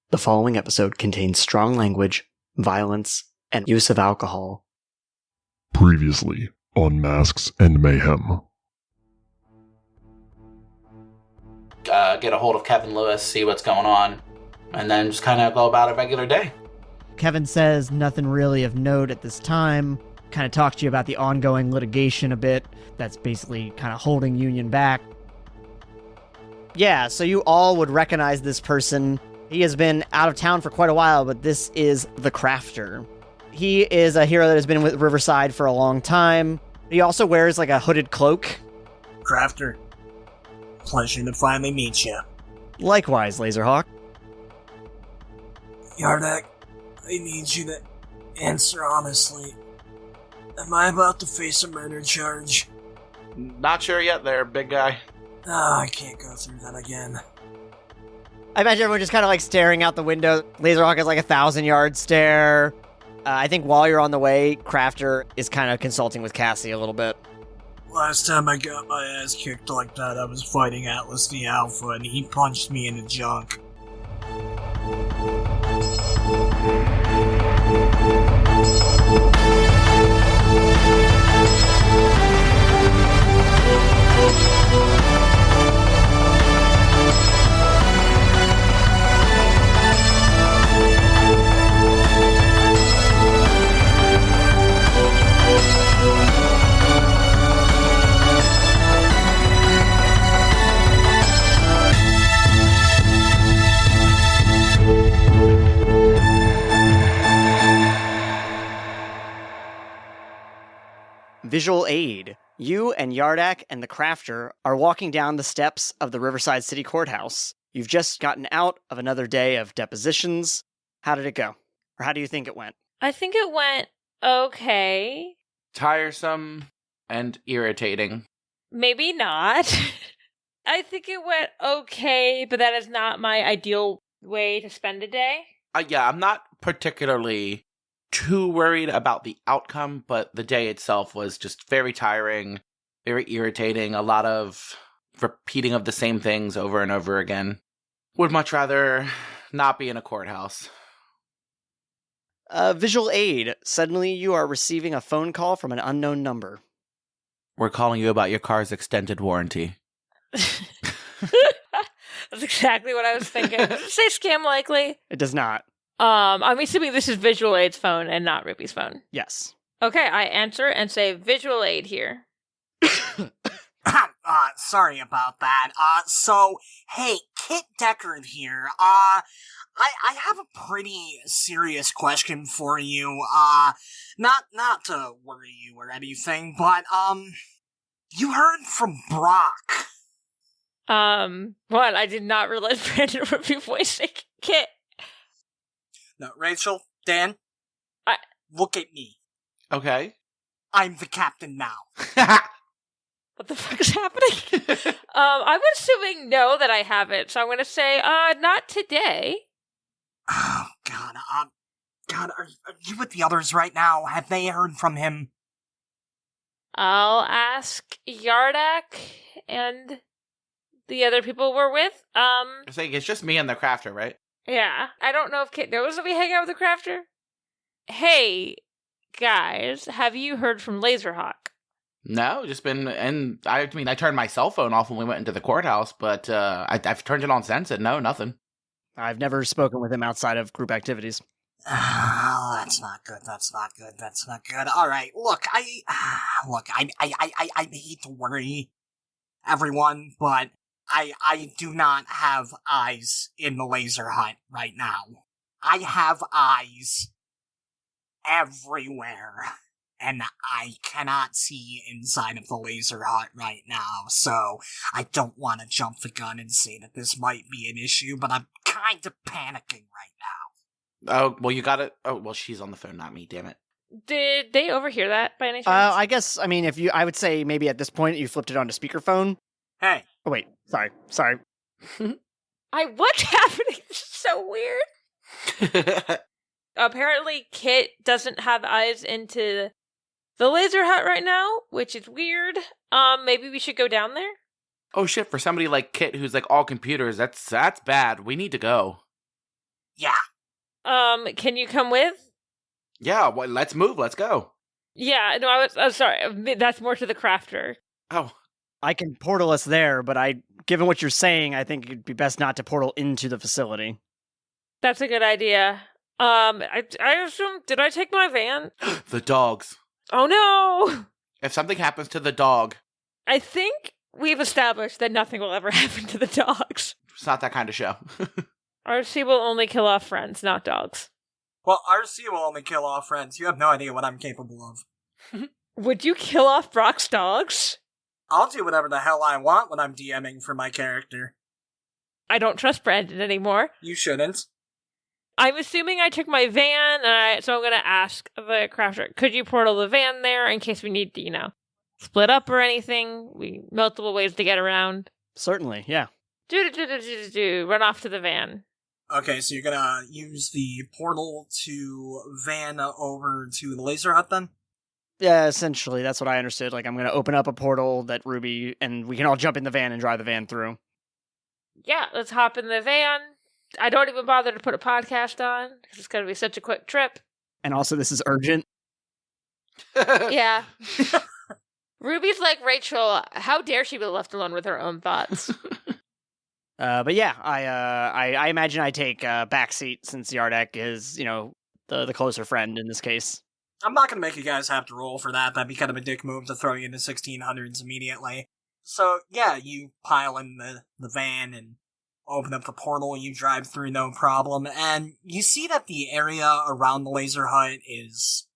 The following episode contains strong language, violence, and use of alcohol. Previously on Masks and Mayhem. Get a hold of Kevin Lewis, see what's going on, and then just kind of go about a regular day. Kevin says nothing really of note at this time. Kind of talks to you about the ongoing litigation a bit. That's basically kind of holding Union back. Yeah, so you all would recognize this person. He has been out of town for quite a while, but this is the Crafter. He is a hero that has been with Riverside for a long time. He also wears like a hooded cloak. Crafter, pleasure to finally meet you. Likewise, Lazerhawk. Yardak, I need you to answer honestly. Am I about to face a murder charge? Not sure yet there, big guy. I can't go through that again. I imagine everyone just kind of like staring out the window. Lazerhawk has like 1,000-yard stare. I think while you're on the way, Crafter is kind of consulting with Cassie a little bit. Last time I got my ass kicked like that, I was fighting Atlas the Alpha, and he punched me in the junk. Visual aid. You and Yardak and the Crafter are walking down the steps of the Riverside City Courthouse. You've just gotten out of another day of depositions. How did it go? Or how do you think it went? I think it went okay. Tiresome and irritating. Maybe not. I think it went okay, but that is not my ideal way to spend a day. Yeah, I'm not particularly too worried about the outcome, but the day itself was just very tiring, very irritating, a lot of repeating of the same things over and over again. Would much rather not be in a courthouse. Visual aid. Suddenly you are receiving a phone call from an unknown number. We're calling you about your car's extended warranty. That's exactly what I was thinking. Does it say scam likely? It does not. I'm assuming this is Visual Aid's phone and not Ruby's phone. Yes. Okay, I answer and say Visual Aid here. Sorry about that. Hey, Kit Deckard here. I have a pretty serious question for you. Not to worry you or anything, but, you heard from Brock. What? I did not realize Brandon would be voicing Kit. No, Rachel, Dan, look at me. Okay. I'm the captain now. What the fuck is happening? I'm assuming no that I haven't, so I'm gonna say, not today. Oh, God, are you with the others right now? Have they heard from him? I'll ask Yardak and the other people we're with. I think it's just me and the Crafter, right? Yeah. I don't know if Kit knows that we hang out with the Crafter. Hey, guys, have you heard from Lazerhawk? No, just been, and I turned my cell phone off when we went into the courthouse, but I've turned it on since, and no, nothing. I've never spoken with him outside of group activities. Oh, that's not good. All right, look, I hate to worry everyone, but I do not have eyes in the laser hut right now. I have eyes everywhere, and I cannot see inside of the laser hut right now, so I don't want to jump the gun and say that this might be an issue, but I'm kind of panicking right now. Oh, well, you got it. Oh, well, she's on the phone, not me, damn it. Did they overhear that by any chance? I guess, I would say maybe at this point you flipped it onto speakerphone. Hey. Oh, wait. Sorry. What's happening? This is so weird. Apparently, Kit doesn't have eyes into the laser hut right now, which is weird. Maybe we should go down there? Oh shit, for somebody like Kit who's like all computers, that's bad. We need to go. Can you come with? Yeah, well, let's move. Let's go. Yeah, no, I'm sorry. That's more to the crafter. Oh, I can portal us there, but given what you're saying, I think it'd be best not to portal into the facility. That's a good idea. I assume, did I take my van? the dogs. Oh no! If something happens to the dog, I think we've established that nothing will ever happen to the dogs. it's not that kind of show. RC will only kill off friends, not dogs. Well, RC will only kill off friends. You have no idea what I'm capable of. Would you kill off Brock's dogs? I'll do whatever the hell I want when I'm DMing for my character. I don't trust Brandon anymore. You shouldn't. I'm assuming I took my van, so I'm going to ask the crafter, could you portal the van there in case we need to, split up or anything? Multiple ways to get around. Certainly, yeah. Run off to the van. Okay, so you're gonna use the portal to van over to the laser hut then? Yeah, essentially, that's what I understood. Like, I'm going to open up a portal that Ruby, and we can all jump in the van and drive the van through. Yeah, let's hop in the van. I don't even bother to put a podcast on, because it's going to be such a quick trip. And also, this is urgent. Yeah. Ruby's like, Rachel, how dare she be left alone with her own thoughts? But yeah, I imagine I take a backseat since Yardak is, the closer friend in this case. I'm not gonna make you guys have to roll for that. That'd be kind of a dick move to throw you into 1600s immediately. So, yeah, you pile in the van and open up the portal, you drive through no problem, and you see that the area around the laser hut is,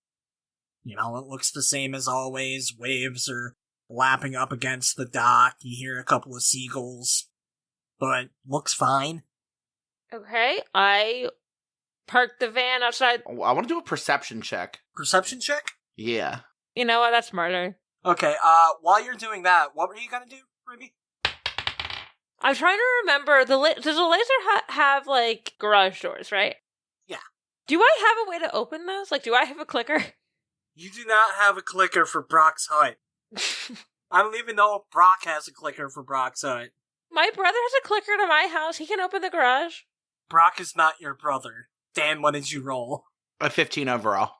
it looks the same as always. Waves are lapping up against the dock, you hear a couple of seagulls, but looks fine. Okay, I parked the van outside. I want to do a perception check. Perception check? Yeah. You know what, that's smarter. Okay, while you're doing that, what were you gonna do, Ruby? I'm trying to remember, does a laser hut have, garage doors, right? Yeah. Do I have a way to open those? Do I have a clicker? You do not have a clicker for Brock's hut. I don't even know if Brock has a clicker for Brock's hut. My brother has a clicker to my house. He can open the garage. Brock is not your brother. Dan, what did you roll? A 15 overall.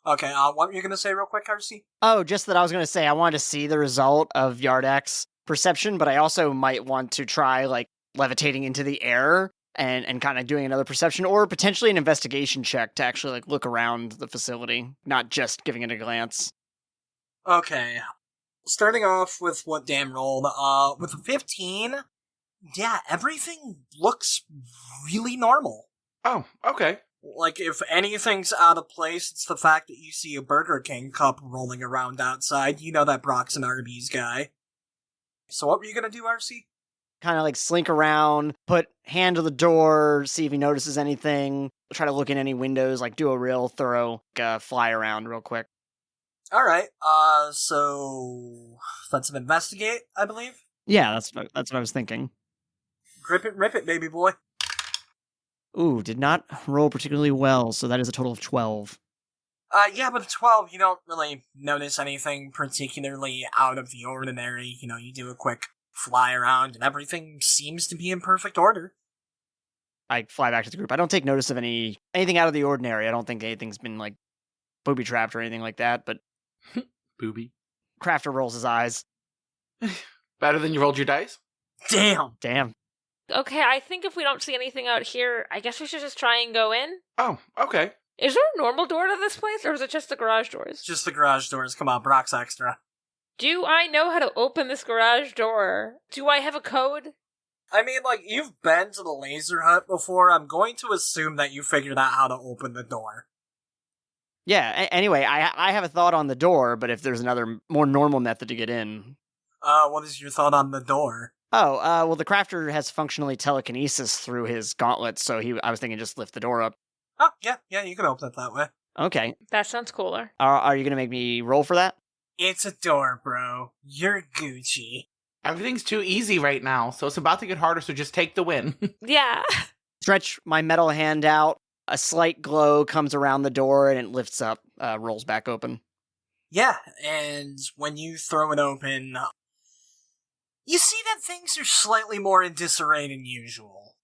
Okay, what were you gonna say real quick, RC? Oh, just that I was going to say I wanted to see the result of Yardak's perception, but I also might want to try, levitating into the air and kind of doing another perception, or potentially an investigation check to actually, look around the facility, not just giving it a glance. Okay. Starting off with what Dan rolled, with a 15, yeah, everything looks really normal. Oh, okay. If anything's out of place, it's the fact that you see a Burger King cup rolling around outside. You know that Brock's an Arby's guy. So what were you gonna do, RC? Kind of slink around, put hand to the door, see if he notices anything, try to look in any windows, do a real thorough fly around real quick. Alright, so that's an investigate, I believe? Yeah, that's what I was thinking. Grip it, rip it, baby boy. Ooh, did not roll particularly well, so that is a total of 12. Yeah, but at 12, you don't really notice anything particularly out of the ordinary. You do a quick fly around, and everything seems to be in perfect order. I fly back to the group. I don't take notice of anything out of the ordinary. I don't think anything's been, booby-trapped or anything like that, but... Booby. Crafter rolls his eyes. Better than you rolled your dice? Damn. Okay, I think if we don't see anything out here, I guess we should just try and go in. Oh, okay. Is there a normal door to this place, or is it just the garage doors? Just the garage doors. Come on, Brock's extra. Do I know how to open this garage door? Do I have a code? I mean, you've been to the laser hut before. I'm going to assume that you figured out how to open the door. Yeah, anyway, I have a thought on the door, but if there's another, more normal method to get in... What is your thought on the door? Oh, well, the crafter has functionally telekinesis through his gauntlets, so I was thinking just lift the door up. Oh, yeah, you can open it that way. Okay. That sounds cooler. Are you going to make me roll for that? It's a door, bro. You're Gucci. Everything's too easy right now, so it's about to get harder, so just take the win. Yeah. Stretch my metal hand out. A slight glow comes around the door, and it lifts up, rolls back open. Yeah, and when you throw it open, you see that things are slightly more in disarray than usual.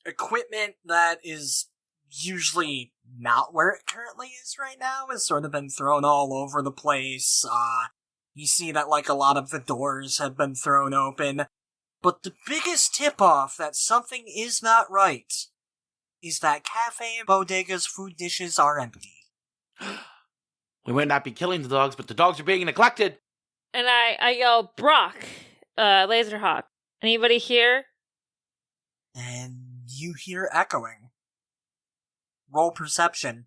Equipment that is usually not where it currently is right now. It's sort of been thrown all over the place. You see that, like, a lot of the doors have been thrown open. But the biggest tip-off that something is not right is that Cafe and Bodega's food dishes are empty. We might not be killing the dogs, but the dogs are being neglected. And I yell, Brock, Lazerhawk. Anybody here? And you hear echoing. Roll perception.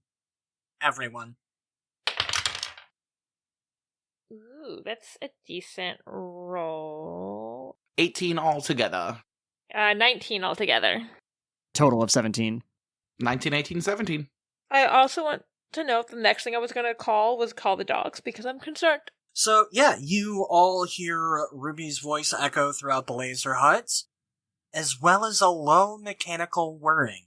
Everyone. Ooh, that's a decent roll. 18 altogether. 19 altogether. Total of 17. 19, 18, 17. I also want to know if the next thing I was going to call was call the dogs, because I'm concerned. So, yeah, you all hear Ruby's voice echo throughout the laser huts, as well as a low mechanical whirring.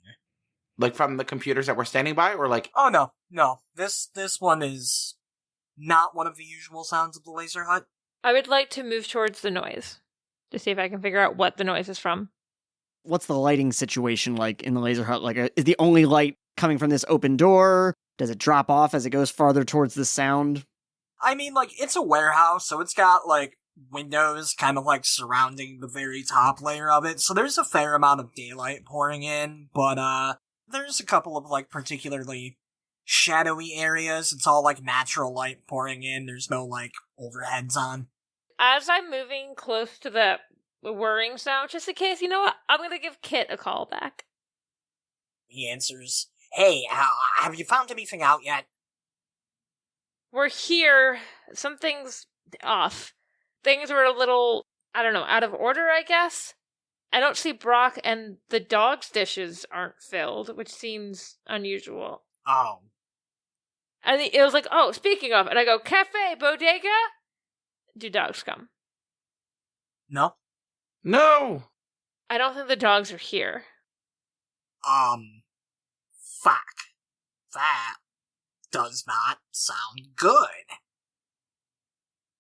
Like from the computers that we're standing by, or like... Oh, no. This one is not one of the usual sounds of the laser hut. I would like to move towards the noise to see if I can figure out what the noise is from. What's the lighting situation like in the laser hut? Like, is the only light coming from this open door? Does it drop off as it goes farther towards the sound? I mean, like, it's a warehouse, so it's got, like, windows kind of, like, surrounding the very top layer of it, so there's a fair amount of daylight pouring in, but, there's a couple of, like, particularly shadowy areas. It's all, like, natural light pouring in. There's no, like, overheads on. As I'm moving close to the whirring sound, just in case, you know what? I'm going to give Kit a call back. He answers, "Hey, have you found anything out yet?" We're here. Something's off. Things were a little, I don't know, out of order, I guess? I don't see Brock, and the dog's dishes aren't filled, which seems unusual. Oh. And it was like, oh, speaking of, and I go, Cafe, Bodega? Do dogs come? No? No! I don't think the dogs are here. Fuck. That does not sound good.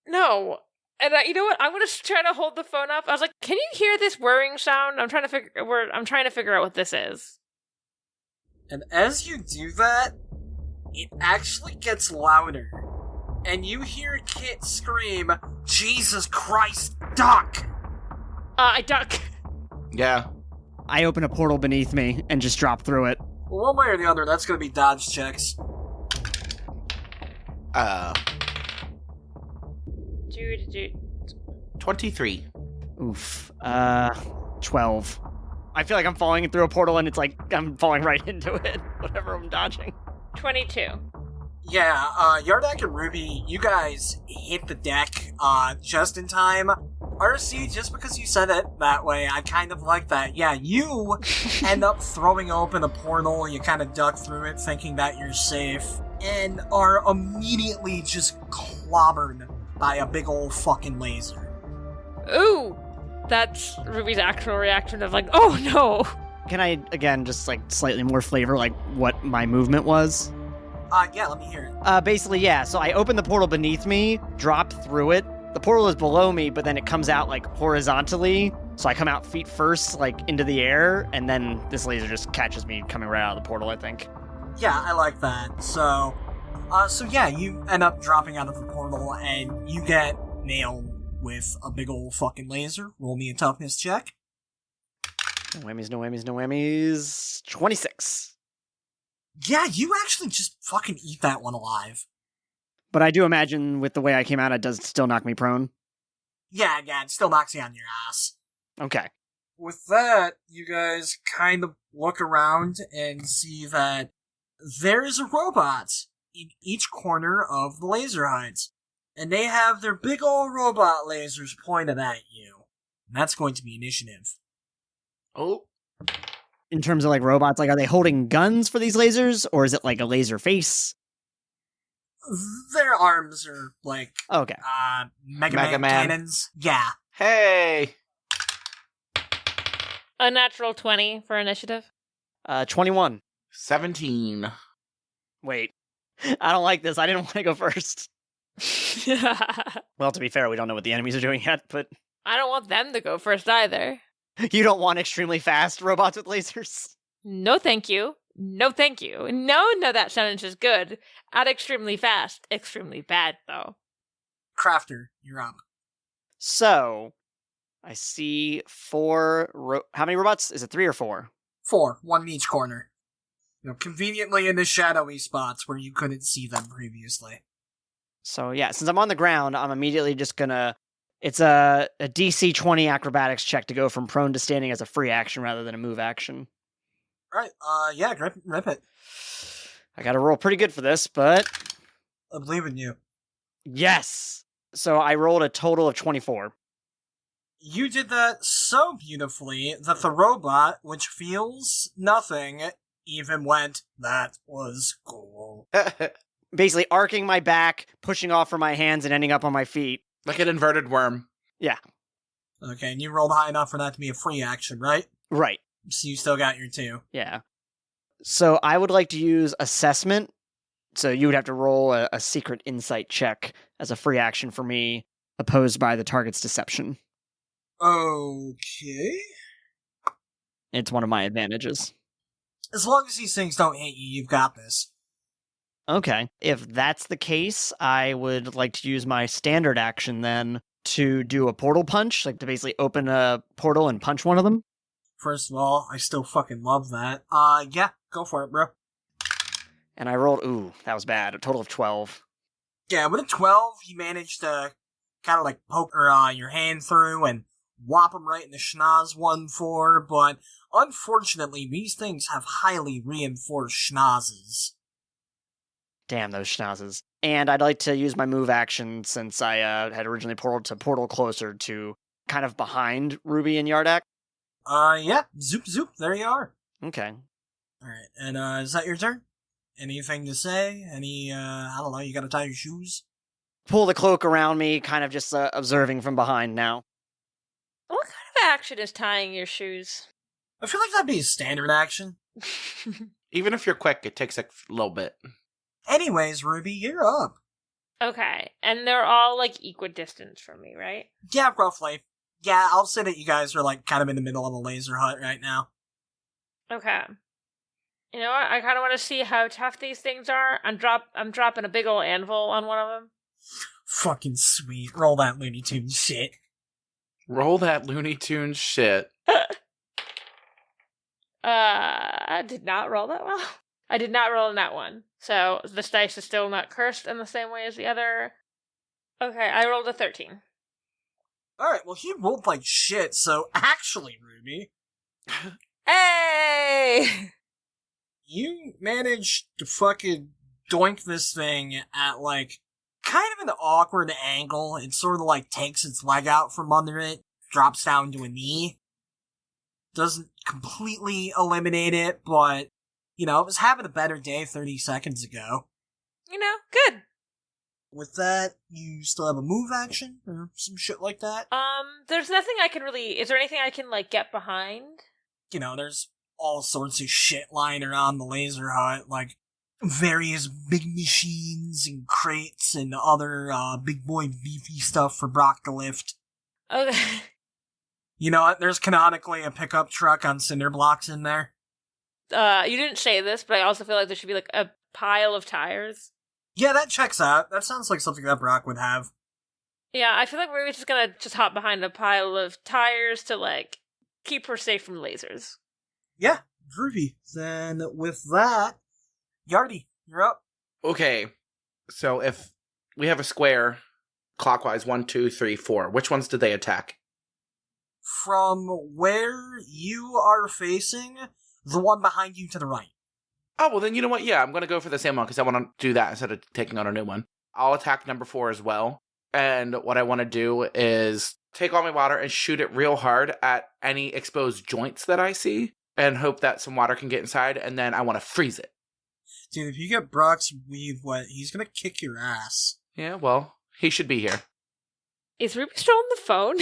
No. And you know what? I'm going to try to hold the phone up. I was like, can you hear this whirring sound? I'm trying to figure out what this is. And as you do that, it actually gets louder. And you hear Kit scream, "Jesus Christ, duck!" I duck. Yeah. I open a portal beneath me and just drop through it. Well, one way or the other, that's gonna be dodge checks. Do. 23. Oof. 12. I feel like I'm falling through a portal and it's like I'm falling right into it, whatever I'm dodging. 22. Yeah, Yardak and Ruby, you guys hit the deck, just in time. RC, just because you said it that way, I kind of like that. Yeah, you end up throwing open a portal, you kind of duck through it thinking that you're safe, and are immediately just clobbered by a big old fucking laser. Ooh! That's Ruby's actual reaction of like, oh no! Can I, again, just like slightly more flavor, like what my movement was? Yeah, let me hear it. Basically, yeah, so I open the portal beneath me, drop through it. The portal is below me, but then it comes out like horizontally. So I come out feet first, like into the air, and then this laser just catches me coming right out of the portal, I think. Yeah, I like that. So yeah, you end up dropping out of the portal, and you get nailed with a big old fucking laser. Roll me a toughness check. No whammies, no whammies, no whammies. 26. Yeah, you actually just fucking eat that one alive. But I do imagine with the way I came out, it does still knock me prone. Yeah, it still knocks you on your ass. Okay. With that, you guys kind of look around and see that there's a robot in each corner of the laser huts. And they have their big old robot lasers pointed at you. And that's going to be initiative. Oh. In terms of like robots, like are they holding guns for these lasers, or is it like a laser face? Their arms are like Okay. Mega Man. Man cannons. Yeah. Hey! A natural 20 for initiative. 21. 17. Wait. I don't like this. I didn't want to go first. Well, to be fair, we don't know what the enemies are doing yet, but I don't want them to go first either. you don't want extremely fast robots with lasers? No, thank you. No, thank you. No, that sentence is good. At extremely fast. Extremely bad, though. Crafter, you're up. So, I see 4... How many robots? Is it 3 or 4? 4, one in each corner. Conveniently in the shadowy spots where you couldn't see them previously. So, yeah, since I'm on the ground, I'm immediately just gonna... It's a DC 20 acrobatics check to go from prone to standing as a free action rather than a move action. Alright, yeah, rip it. I gotta roll pretty good for this, but... I believe in you. Yes! So I rolled a total of 24. You did that so beautifully that the robot, which feels nothing, even went, "That was cool." Basically arcing my back, pushing off from my hands, and ending up on my feet. Like an inverted worm. Yeah. Okay, and you rolled high enough for that to be a free action, right? Right. So you still got your 2. Yeah. So I would like to use assessment. So you would have to roll a secret insight check as a free action for me, opposed by the target's deception. Okay. It's one of my advantages. As long as these things don't hit you, you've got this. Okay. If that's the case, I would like to use my standard action then to do a portal punch, like to basically open a portal and punch one of them. First of all, I still fucking love that. Yeah, go for it, bro. And I rolled, ooh, that was bad, a total of 12. Yeah, with a 12, you managed to kind of like poke your hand through and whop him right in the schnoz 1-4, but unfortunately, these things have highly reinforced schnozzes. Damn those schnozzes. And I'd like to use my move action since I had originally portaled to portal closer to kind of behind Ruby and Yardak. Yeah, zoop, there you are. Okay. Alright, and is that your turn? Anything to say? I don't know, you gotta tie your shoes? Pull the cloak around me, kind of just observing from behind now. What kind of action is tying your shoes? I feel like that'd be a standard action. Even if you're quick, it takes a little bit. Anyways, Ruby, you're up. Okay, and they're all, like, equidistant from me, right? Yeah, roughly. Yeah, I'll say that you guys are, like, kind of in the middle of a laser hut right now. Okay. You know what? I kind of want to see how tough these things are. I'm dropping a big old anvil on one of them. Fucking sweet. Roll that Looney Tunes shit. Roll that Looney Tunes shit. I did not roll that well. I did not roll in that one. So this dice is still not cursed in the same way as the other. Okay, I rolled a 13. Alright, well, he rolled like shit, so actually, Ruby, Hey! you managed to fucking doink this thing at, like, kind of an awkward angle. It sort of, like, takes its leg out from under it, drops down to a knee. Doesn't completely eliminate it, but, you know, it was having a better day 30 seconds ago. You know, good. With that, you still have a move action, or some shit like that? There's nothing I can really... Is there anything I can, like, get behind? You know, there's all sorts of shit lying around the laser hut, like various big machines and crates and other big boy beefy stuff for Brock to lift. Okay. You know what? There's canonically a pickup truck on cinder blocks in there. You didn't say this, but I also feel like there should be, like, a pile of tires. Yeah, that checks out. That sounds like something that Brock would have. Yeah, I feel like we're just gonna just hop behind a pile of tires to, like, keep her safe from lasers. Yeah, groovy. Then with that, Yardy, you're up. Okay, so if we have a square clockwise, 1, 2, 3, 4, which ones did they attack? From where you are facing, the one behind you to the right. Oh, well then, you know what? Yeah, I'm going to go for the same one because I want to do that instead of taking on a new one. I'll attack number 4 as well. And what I want to do is take all my water and shoot it real hard at any exposed joints that I see and hope that some water can get inside, and then I want to freeze it. Dude, if you get Brock's weave wet, he's gonna kick your ass. Yeah, well, he should be here. Is Ruby still on the phone?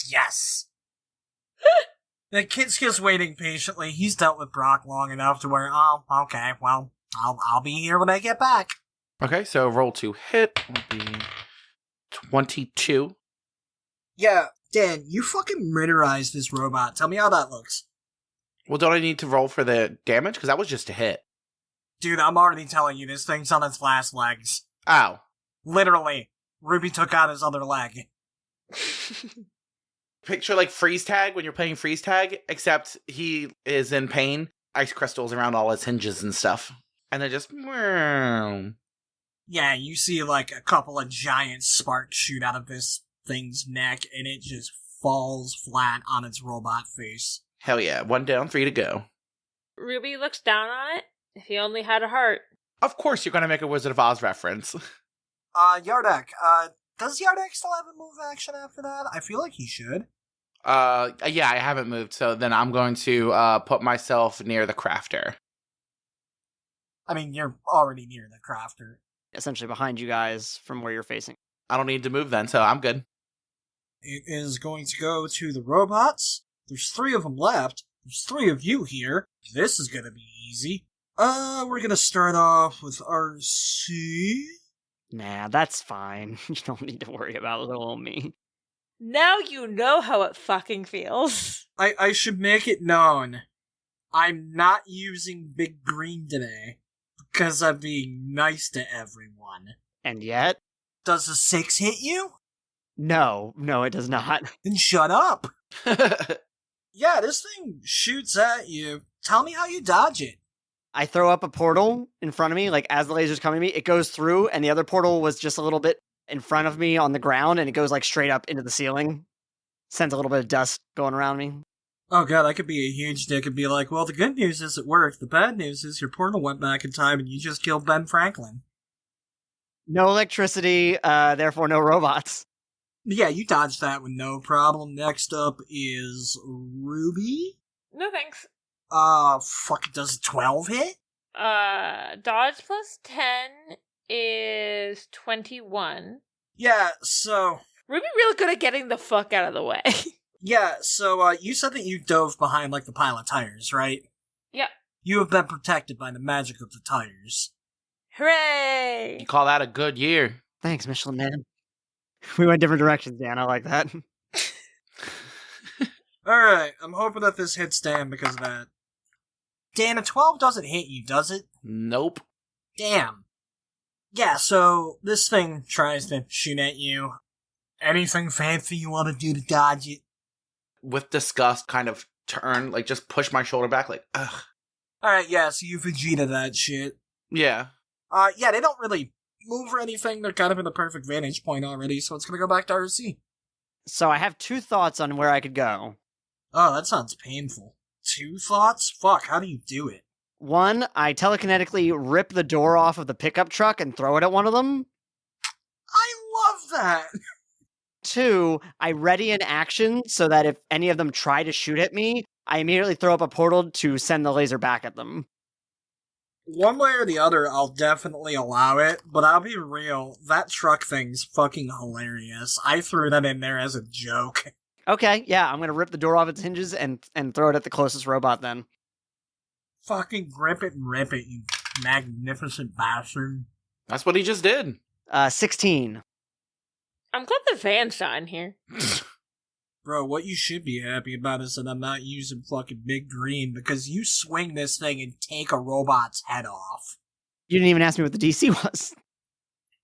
Yes! The kid's just waiting patiently. He's dealt with Brock long enough to where, oh, okay, well, I'll be here when I get back. Okay, so roll to hit will be 22. Yeah, Dan, you fucking murderized this robot. Tell me how that looks. Well, don't I need to roll for the damage? Because that was just a hit. Dude, I'm already telling you, this thing's on its last legs. Ow. Literally, Ruby took out his other leg. Picture like freeze tag when you're playing freeze tag, except he is in pain. Ice crystals around all his hinges and stuff. And then just... Yeah, you see like a couple of giant sparks shoot out of this thing's neck, and it just falls flat on its robot face. Hell yeah. 1 down, 3 to go. Ruby looks down on it. If he only had a heart. Of course you're going to make a Wizard of Oz reference. Yardak, does Yardak still have a move action after that? I feel like he should. Yeah, I haven't moved, so then I'm going to put myself near the crafter. I mean, you're already near the crafter. Essentially behind you guys from where you're facing. I don't need to move then, so I'm good. It is going to go to the robots. There's 3 of them left. There's 3 of you here. This is gonna be easy. We're gonna start off with RC. Nah, that's fine. You don't need to worry about little old me. Now you know how it fucking feels. I should make it known. I'm not using Big Green today, because I'm being nice to everyone. And yet? Does a 6 hit you? No, it does not. Then shut up. Yeah, this thing shoots at you. Tell me how you dodge it. I throw up a portal in front of me, like as the laser's coming at me, it goes through, and the other portal was just a little bit in front of me on the ground, and it goes like straight up into the ceiling. Sends a little bit of dust going around me. Oh god, I could be a huge dick and be like, well, the good news is it worked. The bad news is your portal went back in time and you just killed Ben Franklin. No electricity, therefore no robots. Yeah, you dodged that with no problem. Next up is Ruby. No thanks. Fuck, does a 12 hit? Dodge plus 10 is 21. Yeah, so... Ruby really good at getting the fuck out of the way. Yeah, so, you said that you dove behind, like, the pile of tires, right? Yep. You have been protected by the magic of the tires. Hooray! You call that a good year. Thanks, Michelin Man. We went different directions, Dan. I like that. Alright, I'm hoping that this hits Dan because of that. Dan, a 12 doesn't hit you, does it? Nope. Damn. Yeah, so this thing tries to shoot at you. Anything fancy you want to do to dodge it? With disgust, kind of turn, like just push my shoulder back, like, ugh. Alright, yeah, so you Vegeta that shit. Yeah. Yeah, they don't really move or anything. They're kind of in the perfect vantage point already, so it's gonna go back to RC. So I have 2 thoughts on where I could go. Oh, that sounds painful. 2 thoughts? Fuck, how do you do it? 1, I telekinetically rip the door off of the pickup truck and throw it at one of them. I love that! 2, I ready an action so that if any of them try to shoot at me, I immediately throw up a portal to send the laser back at them. One way or the other, I'll definitely allow it, but I'll be real, that truck thing's fucking hilarious. I threw that in there as a joke. Okay, yeah, I'm gonna rip the door off its hinges and throw it at the closest robot then. Fucking grip it and rip it, you magnificent bastard. That's what he just did. 16. I'm glad the van's not in here. Bro, what you should be happy about is that I'm not using fucking Big Green, because you swing this thing and take a robot's head off. You didn't even ask me what the DC was.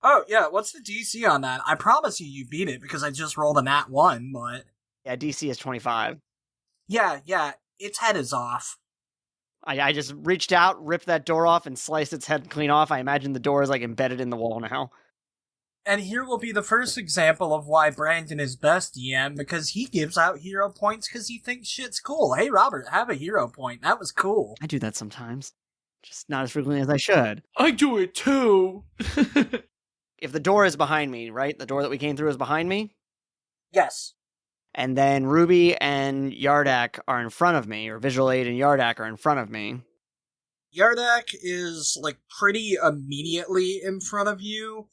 Oh, yeah, what's the DC on that? I promise you beat it, because I just rolled a nat 1, but... Yeah, DC is 25. Yeah, its head is off. I just reached out, ripped that door off, and sliced its head clean off. I imagine the door is like embedded in the wall now. And here will be the first example of why Brandon is best DM, because he gives out hero points because he thinks shit's cool. Hey, Robert, have a hero point. That was cool. I do that sometimes. Just not as frequently as I should. I do it too. If the door is behind me, right? The door that we came through is behind me? Yes. And then Ruby and Yardak are in front of me, or Visual Aid and Yardak are in front of me. Yardak is, like, pretty immediately in front of you.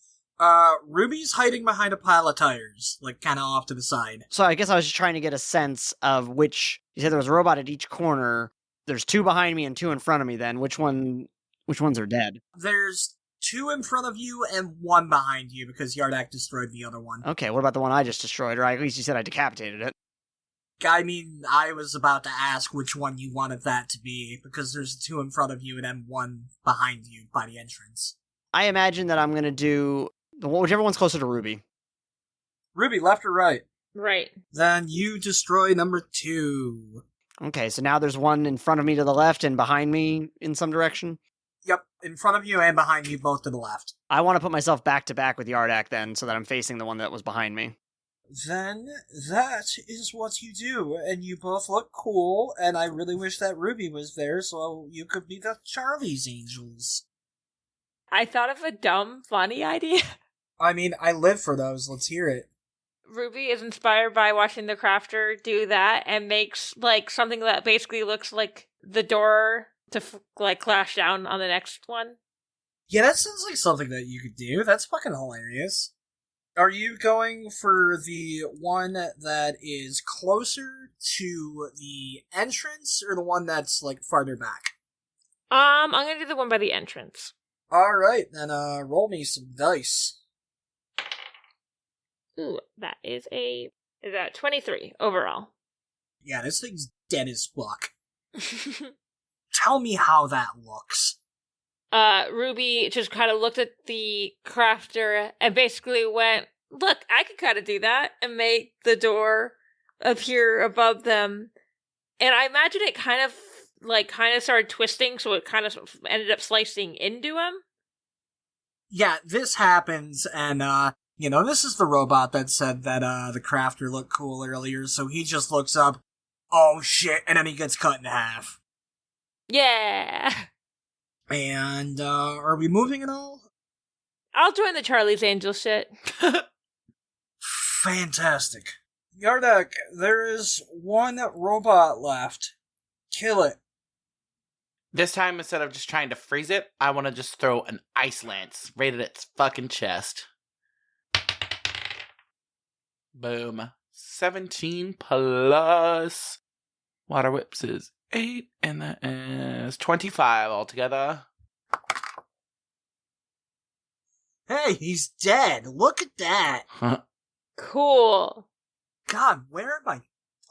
Ruby's hiding behind a pile of tires, like, kind of off to the side. So I guess I was just trying to get a sense of which... You said there was a robot at each corner. There's 2 behind me and 2 in front of me then. Which ones are dead? There's 2 in front of you and 1 behind you, because Yardak destroyed the other one. Okay, what about the one I just destroyed? Or at least you said I decapitated it. I mean, I was about to ask which one you wanted that to be, because there's two in front of you and then one behind you by the entrance. I imagine that I'm going to do whichever one's closer to Ruby. Ruby, left or right? Right. Then you destroy number 2. Okay, so now there's one in front of me to the left and behind me in some direction? Yep, in front of you and behind you, both to the left. I want to put myself back to back with Yardak then, so that I'm facing the one that was behind me. Then that is what you do, and you both look cool, and I really wish that Ruby was there so you could be the Charlie's Angels. I thought of a dumb, funny idea. I mean, I live for those, let's hear it. Ruby is inspired by watching the crafter do that and makes, like, something that basically looks like the door to, clash down on the next one. Yeah, that sounds like something that you could do. That's fucking hilarious. Are you going for the one that is closer to the entrance, or the one that's, like, farther back? I'm gonna do the one by the entrance. Alright, then, roll me some dice. Ooh, that is a 23 overall. Yeah, this thing's dead as fuck. Tell me how that looks. Ruby just kind of looked at the crafter and basically went, look, I could kind of do that and make the door appear above them. And I imagine it kind of started twisting, so it kind of ended up slicing into him. Yeah, this happens, and, this is the robot that said that, the crafter looked cool earlier, so he just looks up, oh shit, and then he gets cut in half. Yeah. And, are we moving at all? I'll join the Charlie's Angel shit. Fantastic. Yardak, there is one robot left. Kill it. This time, instead of just trying to freeze it, I want to just throw an ice lance right at its fucking chest. Boom. 17 plus Water Whips is 8, and that is 25 altogether. Hey, he's dead. Look at that. Huh. Cool. God, where are my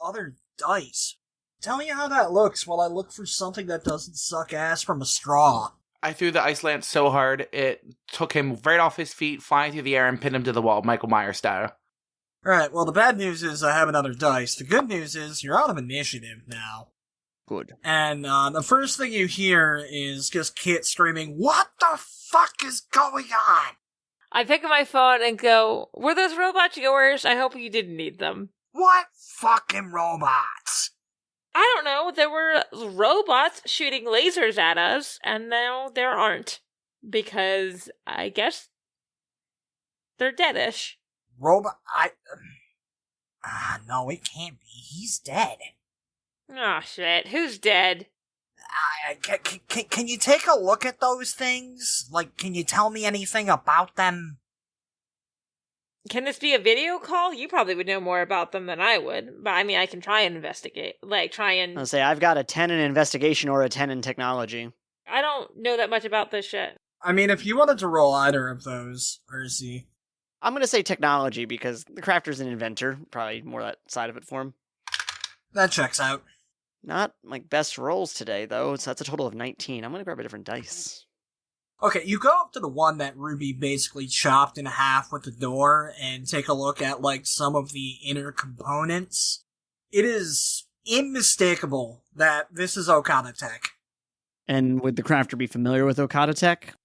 other dice? Tell me how that looks while I look for something that doesn't suck ass from a straw. I threw the ice lance so hard, it took him right off his feet, flying through the air, and pinned him to the wall, Michael Myers style. Alright, well, the bad news is I have another dice. The good news is you're out of initiative now. Good. And the first thing you hear is just Kit screaming, "What the fuck is going on?" I pick up my phone and go, were those robots yours? I hope you didn't need them. What fucking robots? I don't know. There were robots shooting lasers at us, and now there aren't. Because I guess they're deadish. No, it can't be. He's dead. Oh shit, who's dead? Can you take a look at those things? Like, can you tell me anything about them? Can this be a video call? You probably would know more about them than I would. But I mean, I can try and investigate. I'll say I've got a 10 in investigation or a 10 in technology. I don't know that much about this shit. I mean, if you wanted to roll either of those, Ursi. I'm going to say technology because the crafter's an inventor. Probably more that side of it for him. That checks out. Not my best rolls today, though, so that's a total of 19. I'm going to grab a different dice. Okay, you go up to the one that Ruby basically chopped in half with the door and take a look at, like, some of the inner components. It is unmistakable that this is Okada tech. And would the crafter be familiar with Okada tech?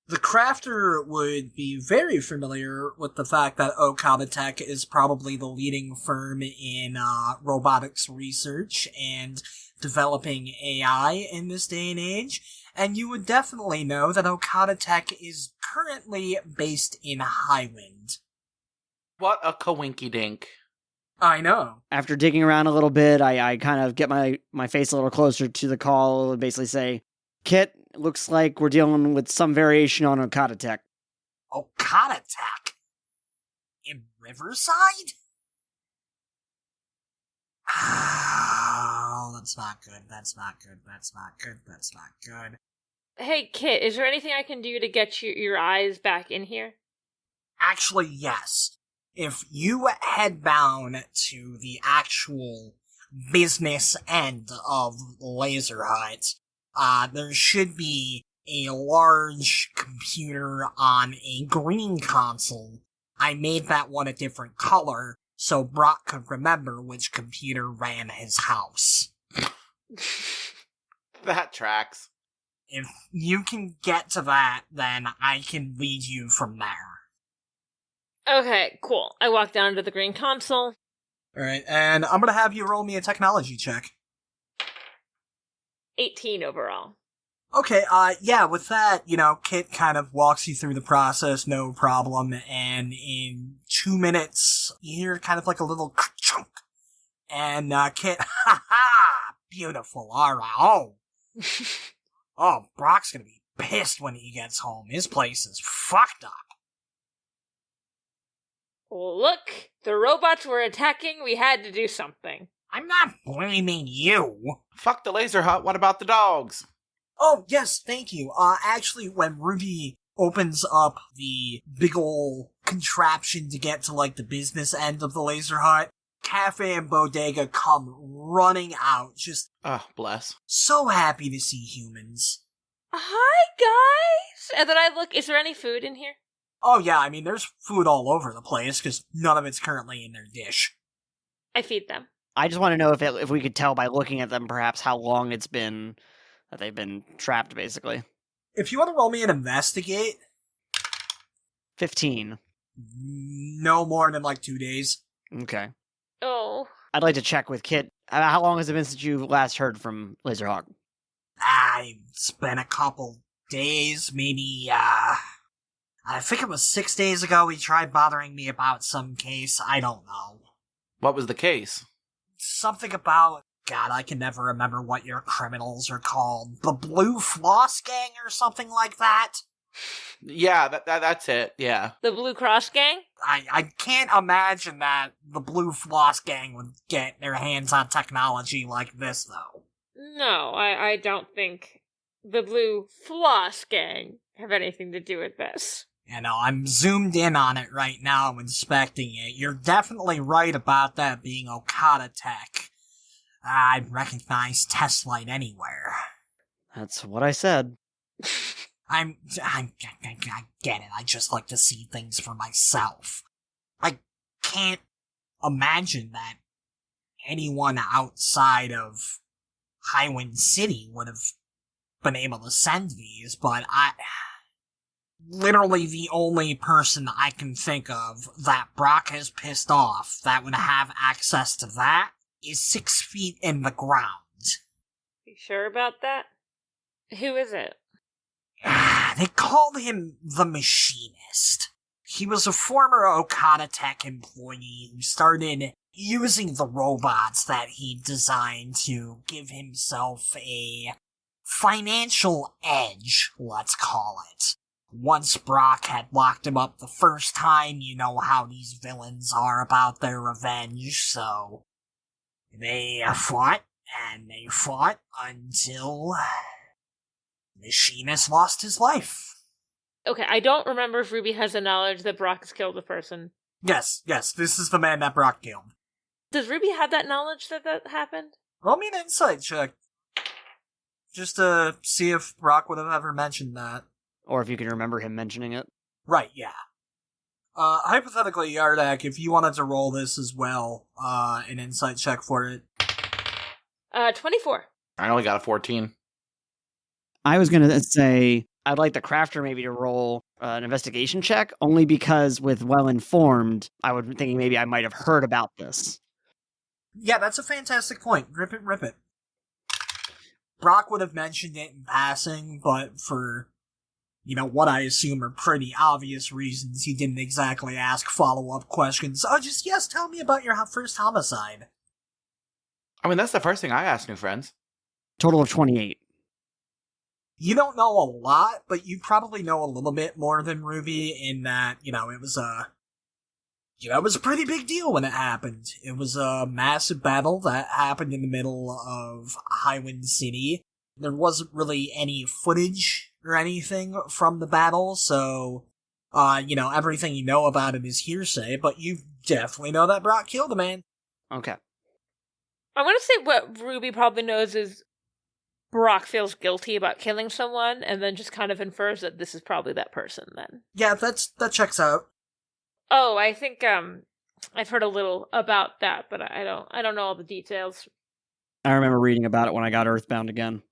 The crafter would be very familiar with the fact that Okada Tech is probably the leading firm in robotics research and developing AI in this day and age, and you would definitely know that Okada Tech is currently based in Highwind. What a coinky-dink. I know. After digging around a little bit, I kind of get my face a little closer to the call and basically say, Kit, looks like we're dealing with some variation on Okada Tech. Okada Tech? In Riverside? Oh, that's not good. That's not good. That's not good. That's not good. Hey, Kit, is there anything I can do to get your eyes back in here? Actually, yes. If you head down to the actual business end of Lazerhawk, there should be a large computer on a green console. I made that one a different color so Brock could remember which computer ran his house. That tracks. If you can get to that, then I can lead you from there. Okay, cool. I walk down to the green console. Alright, and I'm gonna have you roll me a technology check. 18 overall. Okay, yeah, with that, Kit kind of walks you through the process, no problem, and in 2 minutes, you hear kind of like a little chunk. And, Kit, beautiful, alright, oh, Brock's gonna be pissed when he gets home. His place is fucked up. Look, the robots were attacking, we had to do something. I'm not blaming you. Fuck the laser hut, what about the dogs? Oh, yes, thank you. Actually, when Ruby opens up the big ol' contraption to get to, the business end of the laser hut, Cafe and Bodega come running out, just Bless. so happy to see humans. Hi, guys! And then I look, is there any food in here? Oh yeah, I mean, there's food all over the place, because none of it's currently in their dish. I feed them. I just want to know if we could tell by looking at them perhaps how long it's been that they've been trapped, basically. If you want to roll me an investigate... 15. No more than 2 days. Okay. Oh. I'd like to check with Kit. How long has it been since you last heard from Lazerhawk? It's been a couple days, maybe, I think it was 6 days ago he tried bothering me about some case, I don't know. What was the case? Something about, God, I can never remember what your criminals are called. The Blue Floss Gang or something like that? Yeah, that's it, yeah. The Blue Cross Gang? I can't imagine that the Blue Floss Gang would get their hands on technology like this, though. No, I don't think the Blue Floss Gang have anything to do with this. I'm zoomed in on it right now, inspecting it. You're definitely right about that being Okada tech. I'd recognize test light anywhere. That's what I said. I get it. I just like to see things for myself. I can't imagine that anyone outside of Highwind City would have been able to send these, but literally the only person I can think of that Brock has pissed off that would have access to that is 6 feet in the ground. You sure about that? Who is it? They called him the Machinist. He was a former Okada Tech employee who started using the robots that he designed to give himself a financial edge, let's call it. Once Brock had locked him up the first time, you know how these villains are about their revenge, so they fought, and they fought until Machinist lost his life. Okay, I don't remember if Ruby has the knowledge that Brock has killed a person. Yes, this is the man that Brock killed. Does Ruby have that knowledge that happened? Roll me an insight check. Just to see if Brock would have ever mentioned that. Or if you can remember him mentioning it. Right, yeah. Hypothetically, Yardak, if you wanted to roll this as well, an insight check for it. 24. I only got a 14. I was going to say I'd like the crafter maybe to roll an investigation check, only because with well-informed, I would be thinking maybe I might have heard about this. Yeah, that's a fantastic point. Rip it. Brock would have mentioned it in passing, but for, what I assume are pretty obvious reasons, he didn't exactly ask follow-up questions. Tell me about your first homicide. I mean, that's the first thing I ask new friends. Total of 28. You don't know a lot, but you probably know a little bit more than Ruby in that, it was a pretty big deal when it happened. It was a massive battle that happened in the middle of Highwind City. There wasn't really any footage or anything from the battle, so, everything you know about it is hearsay, but you definitely know that Brock killed a man. Okay. I'm going to say what Ruby probably knows is Brock feels guilty about killing someone, and then just kind of infers that this is probably that person then. Yeah, that checks out. Oh, I think I've heard a little about that, but I don't know all the details. I remember reading about it when I got Earthbound again.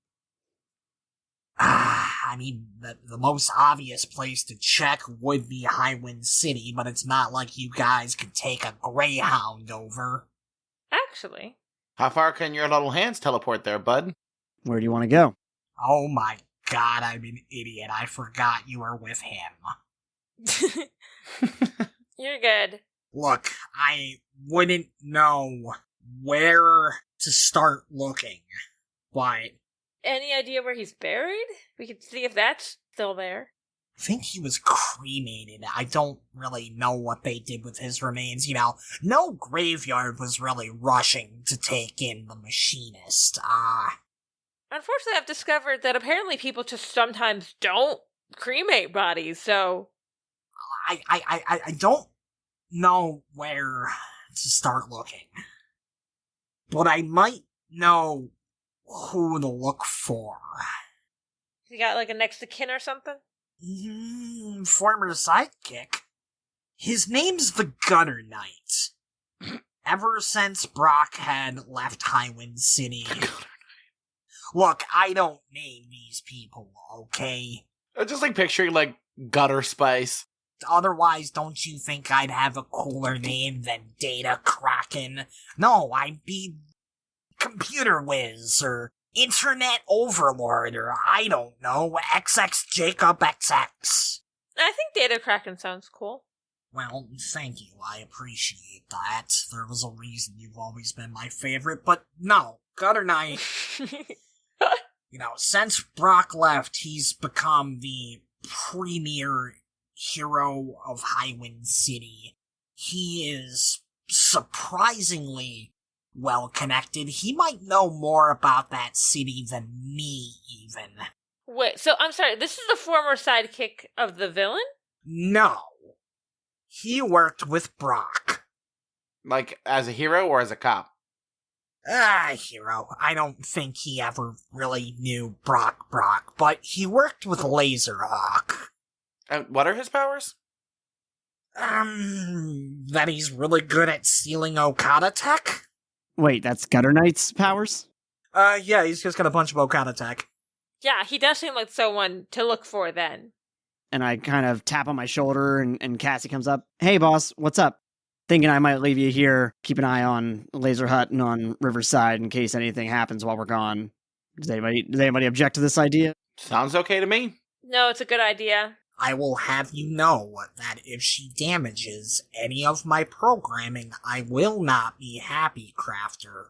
I mean, the most obvious place to check would be Highwind City, but it's not like you guys could take a Greyhound over. Actually. How far can your little hands teleport there, bud? Where do you want to go? Oh my god, I'm an idiot. I forgot you were with him. You're good. Look, I wouldn't know where to start looking, but Any idea where he's buried? We could see if that's still there. I think he was cremated. I don't really know what they did with his remains. No graveyard was really rushing to take in the machinist. Unfortunately, I've discovered that apparently people just sometimes don't cremate bodies, so... I don't know where to start looking. But I might know who to look for. You got like a next of kin or something? Former sidekick. His name's the Gutter Knight. Ever since Brock had left Highwind City. Look, I don't name these people, okay? I'm just picturing Gutter Spice. Otherwise, don't you think I'd have a cooler name than Data Kraken? No, I'd be Computer Whiz, or Internet Overlord, or I don't know, XX Jacob XX. I think Data Kraken sounds cool. Well, thank you, I appreciate that. There was a reason you've always been my favorite, but no, Gutter Knight. Since Brock left, he's become the premier hero of Highwind City. He is surprisingly well connected. He might know more about that city than me, even. Wait, so I'm sorry, this is the former sidekick of the villain? No. He worked with Brock. As a hero or as a cop? Hero. I don't think he ever really knew Brock, but he worked with Lazerhawk. What are his powers? That he's really good at stealing Okada tech? Wait, that's Gutter Knight's powers? Yeah, he's just got a bunch of Okada tech. Yeah, he does seem like someone to look for then. And I kind of tap on my shoulder, and Cassie comes up. Hey, boss, what's up? Thinking I might leave you here. Keep an eye on Laser Hut and on Riverside in case anything happens while we're gone. Does anybody object to this idea? Sounds okay to me. No, it's a good idea. I will have you know that if she damages any of my programming, I will not be happy, Crafter.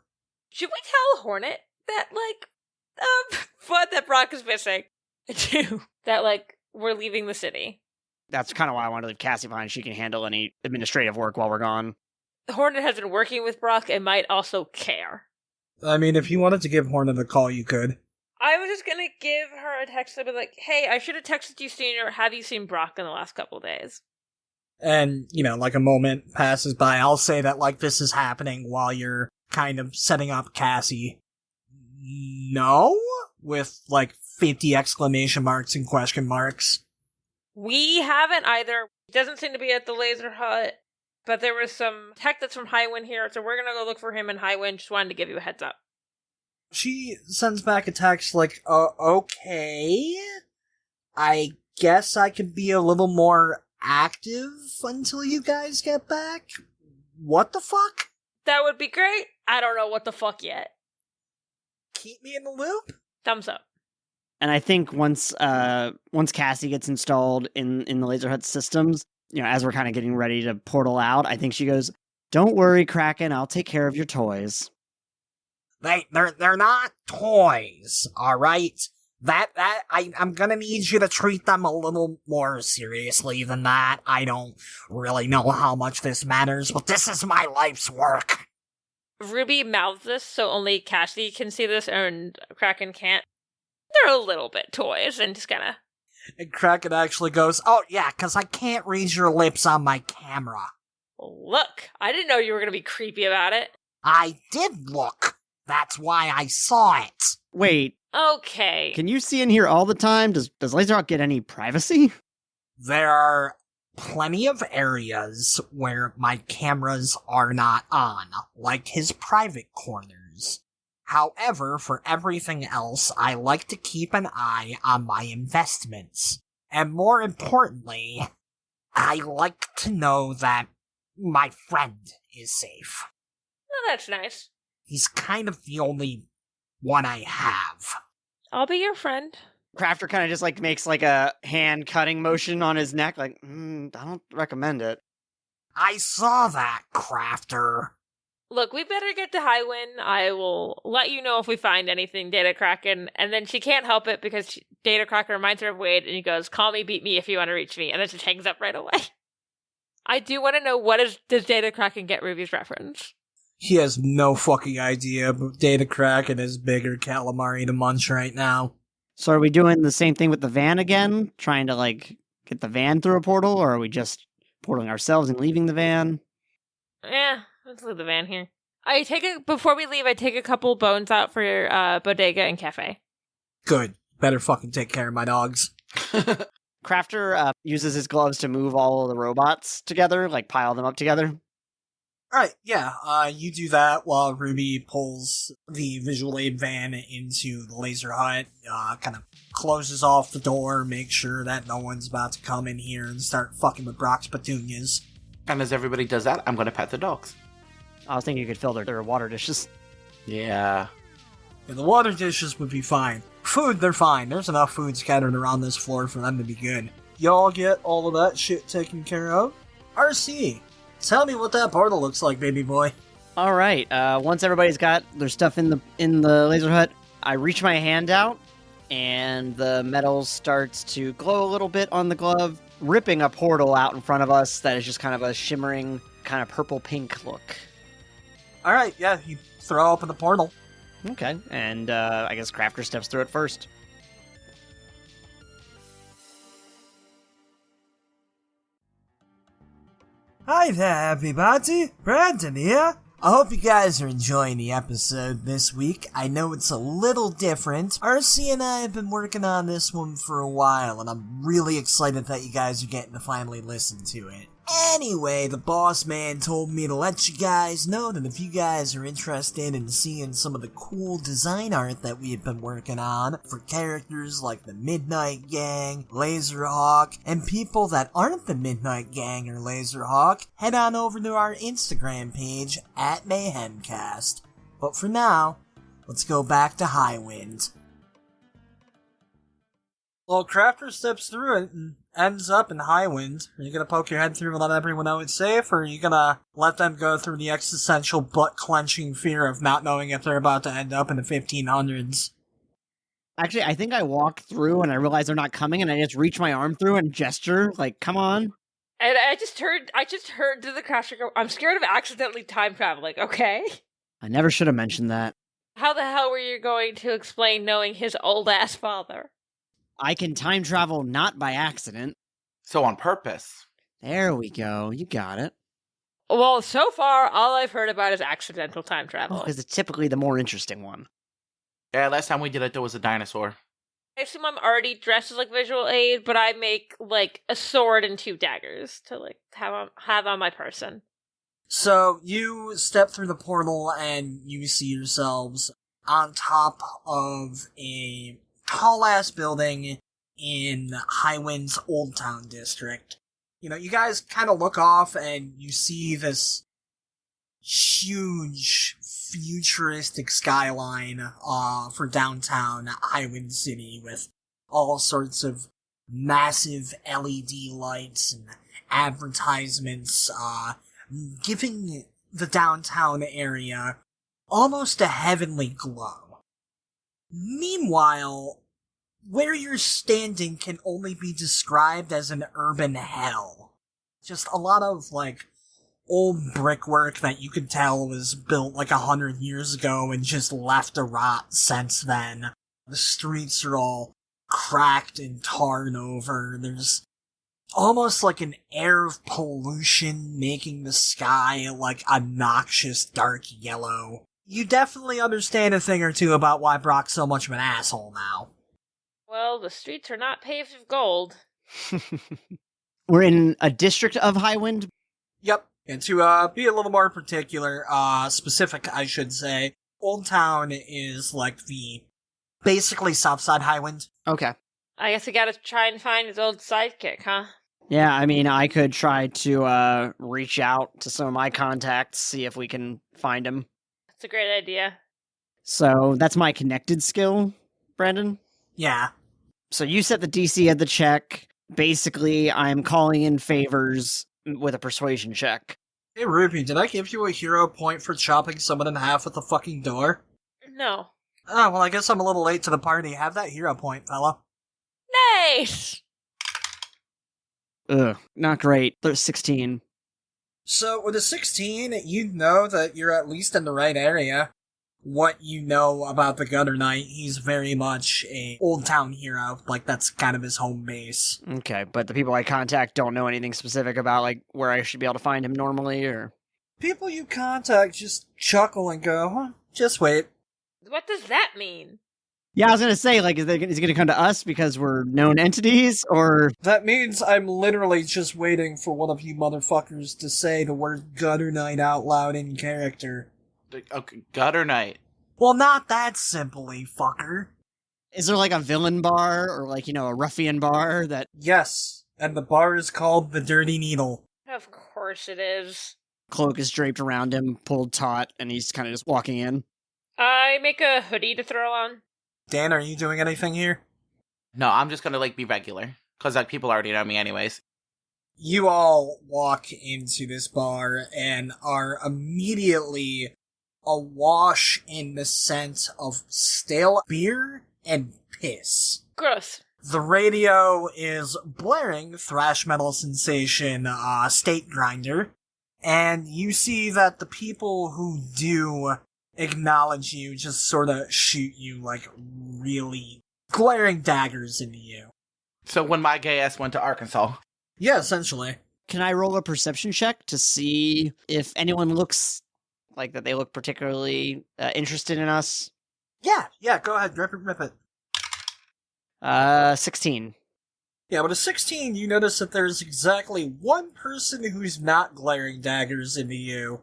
Should we tell Hornet that, what that Brock is missing? That, we're leaving the city. That's kind of why I wanted to leave Cassie behind. She can handle any administrative work while we're gone. Hornet has been working with Brock and might also care. I mean, if you wanted to give Hornet a call, you could. I was just gonna give her a text and be like, hey, I should have texted you sooner. Have you seen Brock in the last couple days? And, a moment passes by. I'll say that, this is happening while you're kind of setting up Cassie. No? With, 50 exclamation marks and question marks. We haven't either. It doesn't seem to be at the Laser Hut, but there was some tech that's from Highwind here, so we're gonna go look for him in Highwind. Just wanted to give you a heads up. She sends back a text okay. I guess I could be a little more active until you guys get back? What the fuck? That would be great. I don't know what the fuck yet. Keep me in the loop? Thumbs up. And I think once Cassie gets installed in the Laser Hut systems, as we're kind of getting ready to portal out, I think she goes, "Don't worry, Kraken, I'll take care of your toys." They're not toys, alright? I'm gonna need you to treat them a little more seriously than that. I don't really know how much this matters, but this is my life's work. Ruby mouths this so only Cassie can see this and Kraken can't. They're a little bit toys and just kinda... And Kraken actually goes, "Oh yeah, 'cause I can't read your lips on my camera." Look, I didn't know you were gonna be creepy about it. I did look. That's why I saw it. Wait, Okay. can you see in here all the time? Does Lazerhawk get any privacy? There are plenty of areas where my cameras are not on, like his private corners. However, for everything else, I like to keep an eye on my investments. And more importantly, I like to know that my friend is safe. Oh, that's nice. He's kind of the only one I have. I'll be your friend. Crafter kind of just like makes like a hand cutting motion on his neck, like, I don't recommend it. I saw that, Crafter. Look, we better get to Highwind. I will let you know if we find anything, Data Kraken. And then she can't help it because Data Kraken reminds her of Wade, and he goes, "Call me, beat me if you want to reach me." And then she hangs up right away. I do want to know, does Data Kraken get Ruby's reference? He has no fucking idea, but Data Kraken is bigger calamari to munch right now. So are we doing the same thing with the van again? Trying to like get the van through a portal, or are we just portaling ourselves and leaving the van? Yeah, let's leave the van here. Before we leave, I take a couple bones out for Bodega and Cafe. Good. Better fucking take care of my dogs. Crafter uses his gloves to move all of the robots together, like pile them up together. Alright, yeah, you do that while Ruby pulls the visual aid van into the laser hut, kind of closes off the door, makes sure that no one's about to come in here and start fucking with Brock's petunias. And as everybody does that, I'm going to pet the dogs. I was thinking you could fill their water dishes. Yeah. And the water dishes would be fine. Food, they're fine. There's enough food scattered around this floor for them to be good. Y'all get all of that shit taken care of? RC, tell me what that portal looks like, baby boy. All right. Once everybody's got their stuff in the laser hut, I reach my hand out, and the metal starts to glow a little bit on the glove, ripping a portal out in front of us that is just kind of a shimmering, kind of purple-pink look. Alright, yeah, you throw open the portal. Okay, and I guess Crafter steps through it first. Hi there, everybody. Brandon here. I hope you guys are enjoying the episode this week. I know it's a little different. RC and I have been working on this one for a while, and I'm really excited that you guys are getting to finally listen to it. Anyway, the boss man told me to let you guys know that if you guys are interested in seeing some of the cool design art that we have been working on for characters like the Midnight Gang, Lazerhawk, and people that aren't the Midnight Gang or Lazerhawk, head on over to our Instagram page at Mayhemcast. But for now, let's go back to Highwind. Well, Crafter steps through it and ends up in Highwind. Are you gonna poke your head through and let everyone know it's safe, or are you gonna let them go through the existential butt-clenching fear of not knowing if they're about to end up in the 1500s? Actually, I think I walk through and I realize they're not coming, and I just reach my arm through and gesture, like, come on. And I just heard to the Crafter go, "I'm scared of accidentally time traveling," okay? I never should have mentioned that. How the hell were you going to explain knowing his old-ass father? I can time travel not by accident. So on purpose. There we go. You got it. Well, so far, all I've heard about is accidental time travel. Because it's typically the more interesting one. Yeah, last time we did it, there was a dinosaur. I assume I'm already dressed as, like, visual aid, but I make, like, a sword and 2 daggers to, like, have on my person. So, you step through the portal and you see yourselves on top of a tall-ass building in Highwind's Old Town district. You know, you guys kind of look off and you see this huge futuristic skyline for downtown Highwind City with all sorts of massive LED lights and advertisements, giving the downtown area almost a heavenly glow. Meanwhile, where you're standing can only be described as an urban hell. Just a lot of, like, old brickwork that you could tell was built like 100 years ago and just left to rot since then. The streets are all cracked and tarred over. There's almost like an air of pollution making the sky like a noxious dark yellow. You definitely understand a thing or two about why Brock's so much of an asshole now. Well, the streets are not paved with gold. We're in a district of Highwind. Yep. And to be a little more particular, specific, I should say, Old Town is like the basically Southside Highwind. Okay. I guess we gotta try and find his old sidekick, huh? Yeah, I mean, I could try to reach out to some of my contacts, see if we can find him. That's a great idea. So that's my connected skill, Brandon. Yeah. So you set the DC of the check. Basically, I'm calling in favors with a persuasion check. Hey, Ruby, did I give you a hero point for chopping someone in half with the fucking door? No. Oh, well, I guess I'm a little late to the party. Have that hero point, fella. Nice! Ugh, not great. There's 16. So, with a 16, you know that you're at least in the right area. What you know about the Gutter Knight, he's very much a Old Town hero. Like, that's kind of his home base. Okay, but the people I contact don't know anything specific about, like, where I should be able to find him normally, or... People you contact just chuckle and go, huh, just wait. What does that mean? Yeah, I was gonna say, like, is he gonna come to us because we're known entities, or... That means I'm literally just waiting for one of you motherfuckers to say the word Gutter Knight out loud in character. Okay, Gutter Knight. Well, not that simply, fucker. Is there, like, a villain bar, or, like, a ruffian bar that... Yes, and the bar is called the Dirty Needle. Of course it is. Cloak is draped around him, pulled taut, and he's kind of just walking in? I make a hoodie to throw on. Dan, are you doing anything here? No, I'm just gonna, be regular. Because, people already know me anyways. You all walk into this bar and are immediately awash in the scent of stale beer and piss. Gross. The radio is blaring thrash metal sensation State Grinder, and you see that the people who do acknowledge you just sort of shoot you like really glaring daggers into you. So when my gay ass went to Arkansas. Yeah, essentially. Can I roll a perception check to see if anyone looks like that they look particularly interested in us? Yeah, go ahead, rip it. 16. Yeah, with a 16, you notice that there's exactly one person who's not glaring daggers into you.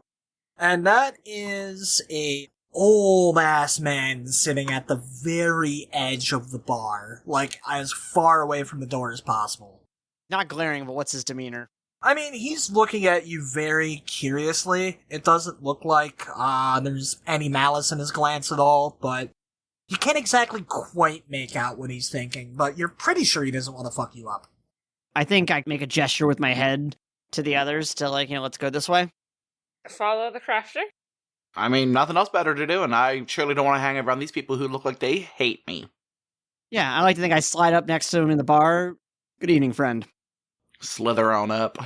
And that is a old-ass man sitting at the very edge of the bar, like as far away from the door as possible. Not glaring, but what's his demeanor? I mean, he's looking at you very curiously. It doesn't look like there's any malice in his glance at all, but you can't exactly quite make out what he's thinking, but you're pretty sure he doesn't want to fuck you up. I think I make a gesture with my head to the others to, let's go this way. Follow the crafter? I mean, nothing else better to do, and I surely don't want to hang around these people who look like they hate me. Yeah, I like to think I slide up next to him in the bar. Good evening, friend. Slither on up.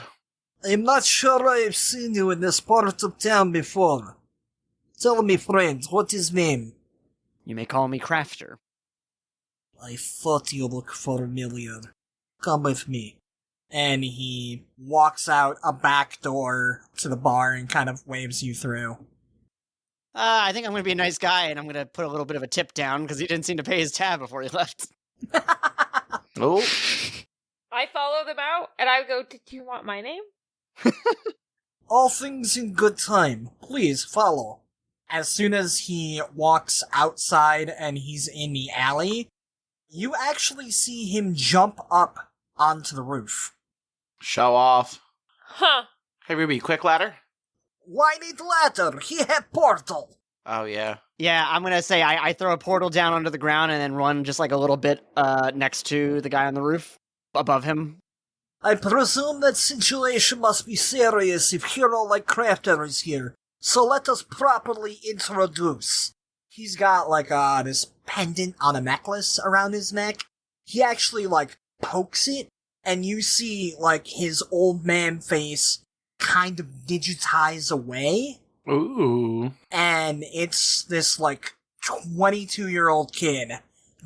I'm not sure I've seen you in this part of town before. Tell me, friend, what is name? You may call me Crafter. I thought you looked familiar. Come with me. And he walks out a back door to the bar and kind of waves you through. I think I'm going to be a nice guy, and I'm going to put a little bit of a tip down, because he didn't seem to pay his tab before he left. Oh. I follow them out, and I go, "Did you want my name?" All things in good time. Please, follow. As soon as he walks outside and he's in the alley, you actually see him jump up onto the roof. Show off. Huh. Hey, Ruby, quick ladder? Why need ladder? He had portal. Oh, yeah. Yeah, I'm going to say I throw a portal down onto the ground and then run just a little bit next to the guy on the roof, above him. I presume that situation must be serious if hero like Crafter is here, so let us properly introduce. He's got this pendant on a necklace around his neck. He actually pokes it, and you see his old man face kind of digitize away. Ooh. And it's this 22-year-old kid.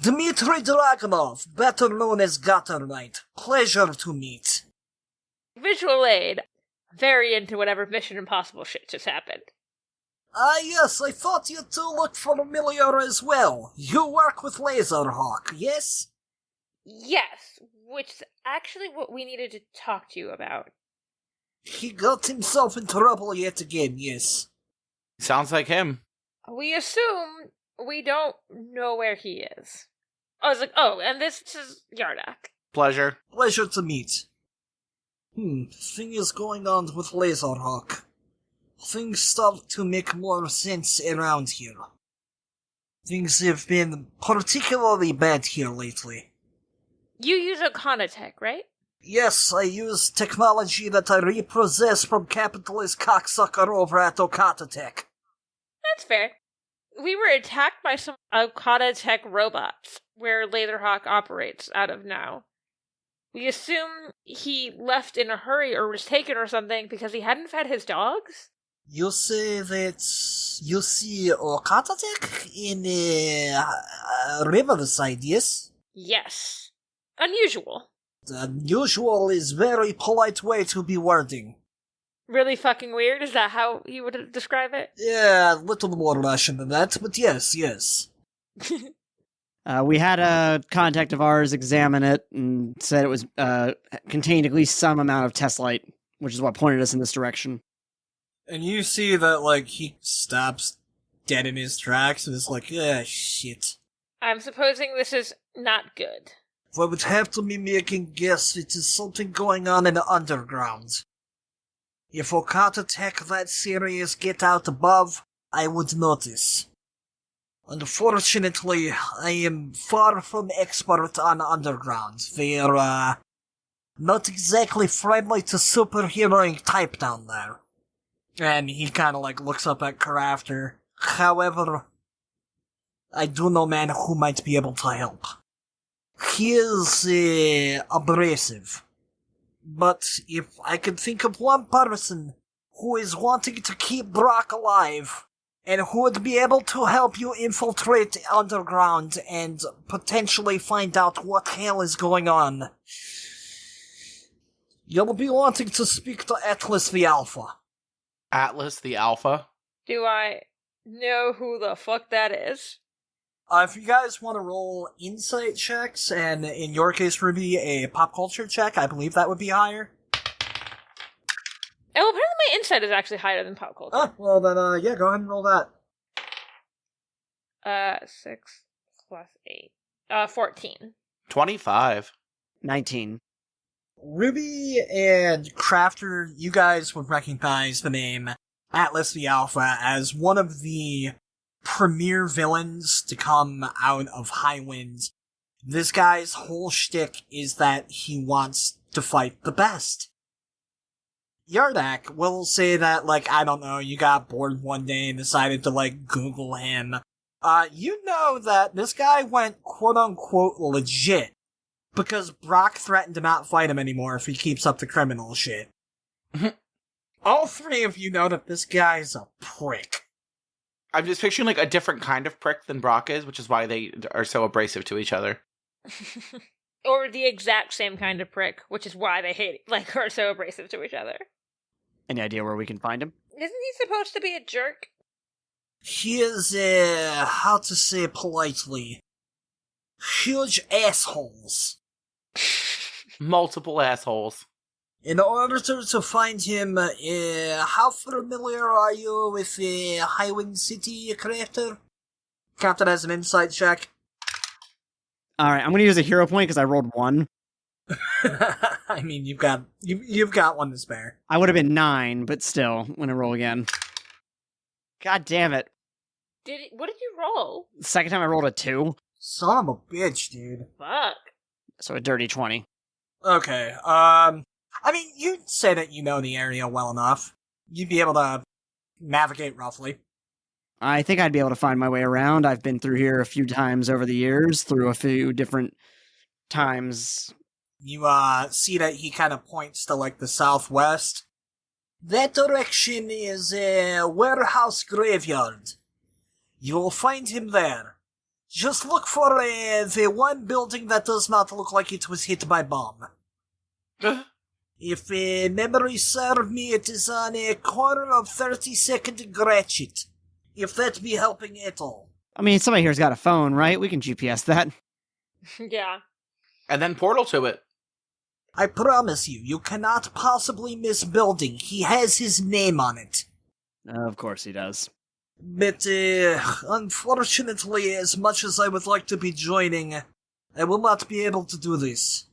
Dmitry Dragunov, better known as Gutter Knight. Pleasure to meet. Visual aid. Very into whatever Mission Impossible shit just happened. Yes, I thought you two looked familiar as well. You work with Lazerhawk, yes? Yes, which is actually what we needed to talk to you about. He got himself in trouble yet again, yes. Sounds like him. We assume we don't know where he is. I was like, oh, and this is Yardak. Pleasure. Pleasure to meet. Thing is going on with Lazerhawk. Things start to make more sense around here. Things have been particularly bad here lately. You use Okanatech, right? Yes, I use technology that I repossess from capitalist cocksucker over at Okanatech. That's fair. We were attacked by some Okanatech robots, where Lazerhawk operates out of now. We assume he left in a hurry or was taken or something because he hadn't fed his dogs? You say that you see Okanatech in Riverside, yes? Yes. Unusual. Unusual is very polite way to be wording. Really fucking weird? Is that how you would describe it? Yeah, a little more Russian than that, but yes. We had a contact of ours examine it and said it was contained at least some amount of test light, which is what pointed us in this direction. And you see that, he stops dead in his tracks and is like, shit. I'm supposing this is not good. If I would have to be making guess, it is something going on in the underground. If Okanatech that serious get out above, I would notice. Unfortunately, I am far from expert on underground. They're, not exactly friendly to superheroing type down there. And he kinda, looks up at Crafter. However, I do know a man who might be able to help. He is, abrasive. But if I could think of one person who is wanting to keep Brock alive, and who would be able to help you infiltrate underground and potentially find out what hell is going on, you'll be wanting to speak to Atlas the Alpha. Atlas the Alpha? Do I know who the fuck that is? If you guys want to roll insight checks, and in your case, Ruby, a pop culture check, I believe that would be higher. Oh, apparently my insight is actually higher than pop culture. Oh, well then, yeah, go ahead and roll that. 6 plus 8. 14. 25. 19. Ruby and Crafter, you guys would recognize the name Atlas the Alpha as one of the premier villains to come out of Highwind. This guy's whole shtick is that he wants to fight the best. Yardak will say that, I don't know, you got bored one day and decided to, Google him. You know that this guy went quote-unquote legit, because Brock threatened to not fight him anymore if he keeps up the criminal shit. All three of you know that this guy's a prick. I'm just picturing, a different kind of prick than Brock is, which is why they are so abrasive to each other. Or the exact same kind of prick, which is why they are so abrasive to each other. Any idea where we can find him? Isn't he supposed to be a jerk? He is, how to say politely, huge assholes. Multiple assholes. In order to find him, how familiar are you with Highwind City, Crafter? Captain has an insight check. Alright, I'm gonna use a hero point because I rolled 1. I mean, you've got one to spare. I would have been 9, but still, I'm gonna roll again. God damn it. What did you roll? The second time I rolled a 2. Son of a bitch, dude. Fuck. So a dirty 20. Okay, I mean, you'd say that you know the area well enough. You'd be able to navigate roughly. I think I'd be able to find my way around. I've been through here a few times over the years, through a few different times. You, see that he kind of points to, the southwest. That direction is a warehouse graveyard. You'll find him there. Just look for, the one building that does not look like it was hit by bomb. If memory serve me, it is on a corner of 32nd and Gratchet. if that be helping at all. I mean, somebody here's got a phone, right? We can GPS that. Yeah. And then portal to it. I promise you, you cannot possibly miss building. He has his name on it. Of course he does. But, unfortunately, as much as I would like to be joining, I will not be able to do this.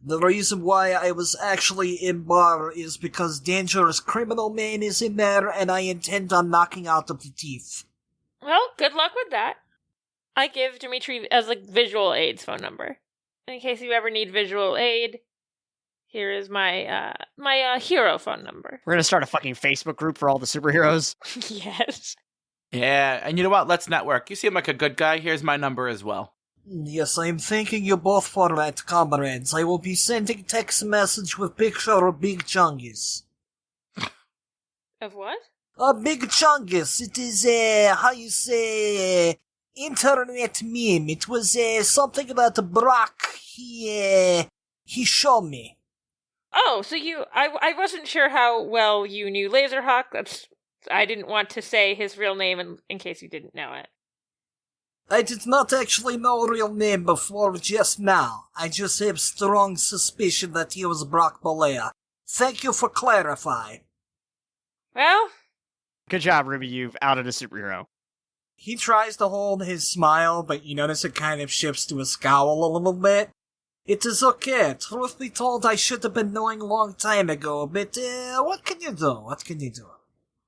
The reason why I was actually in bar is because Dangerous Criminal Man is in there, and I intend on knocking out of the teeth. Well, good luck with that. I give Dimitri as Visual Aid's phone number. In case you ever need visual aid, here is my hero phone number. We're gonna start a fucking Facebook group for all the superheroes. Yes. Yeah, and you know what? Let's network. You seem like a good guy. Here's my number as well. Yes, I am thanking you both for that, comrades. I will be sending text message with picture of Big Chungus. Of what? Big Chungus. It is, how you say, internet meme. It was, something about Brock. He showed me. Oh, so I wasn't sure how well you knew Lazerhawk. I didn't want to say his real name in case you didn't know it. I did not actually know a real name before just now. I just have strong suspicion that he was Brock Bollea. Thank you for clarifying. Well, Good job, Ruby. You've outed a superhero. He tries to hold his smile, but you notice it kind of shifts to a scowl a little bit. It is okay. Truth be told, I should have been knowing a long time ago, but what can you do? What can you do?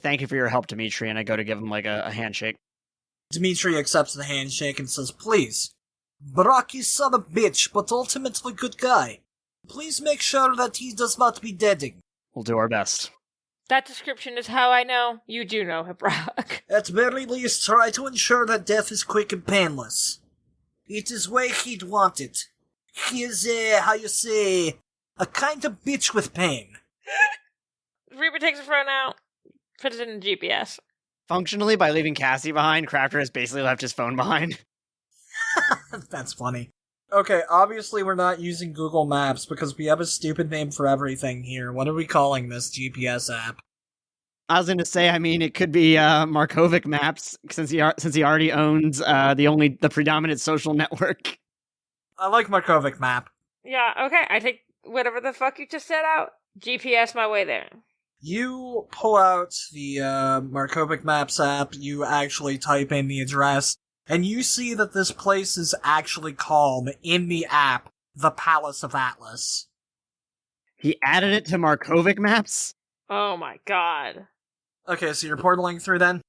Thank you for your help, Dimitri, and I go to give him a handshake. Dimitri accepts the handshake and says, please, Brock is son of a bitch, but ultimately good guy. Please make sure that he does not be deading. We'll do our best. that description is how I know you do know him, Brock. At very least, try to ensure that death is quick and painless. It is way he'd want it. He is, how you say, a kind of bitch with pain. Reaper takes the phone out, puts it in the GPS. Functionally, by leaving Cassie behind, Crafter has basically left his phone behind. That's funny. Okay, obviously we're not using Google Maps because we have a stupid name for everything here. What are we calling this GPS app? I was going to say, I mean, it could be Markovic Maps, since he already owns the predominant social network. I like Markovic Map. Yeah, okay, I take whatever the fuck you just said out. GPS my way there. You pull out the Markovic Maps app, you actually type in the address, and you see that this place is actually called, in the app, the Palace of Atlas. He added it to Markovic Maps? Oh my god. Okay, so you're portaling through then?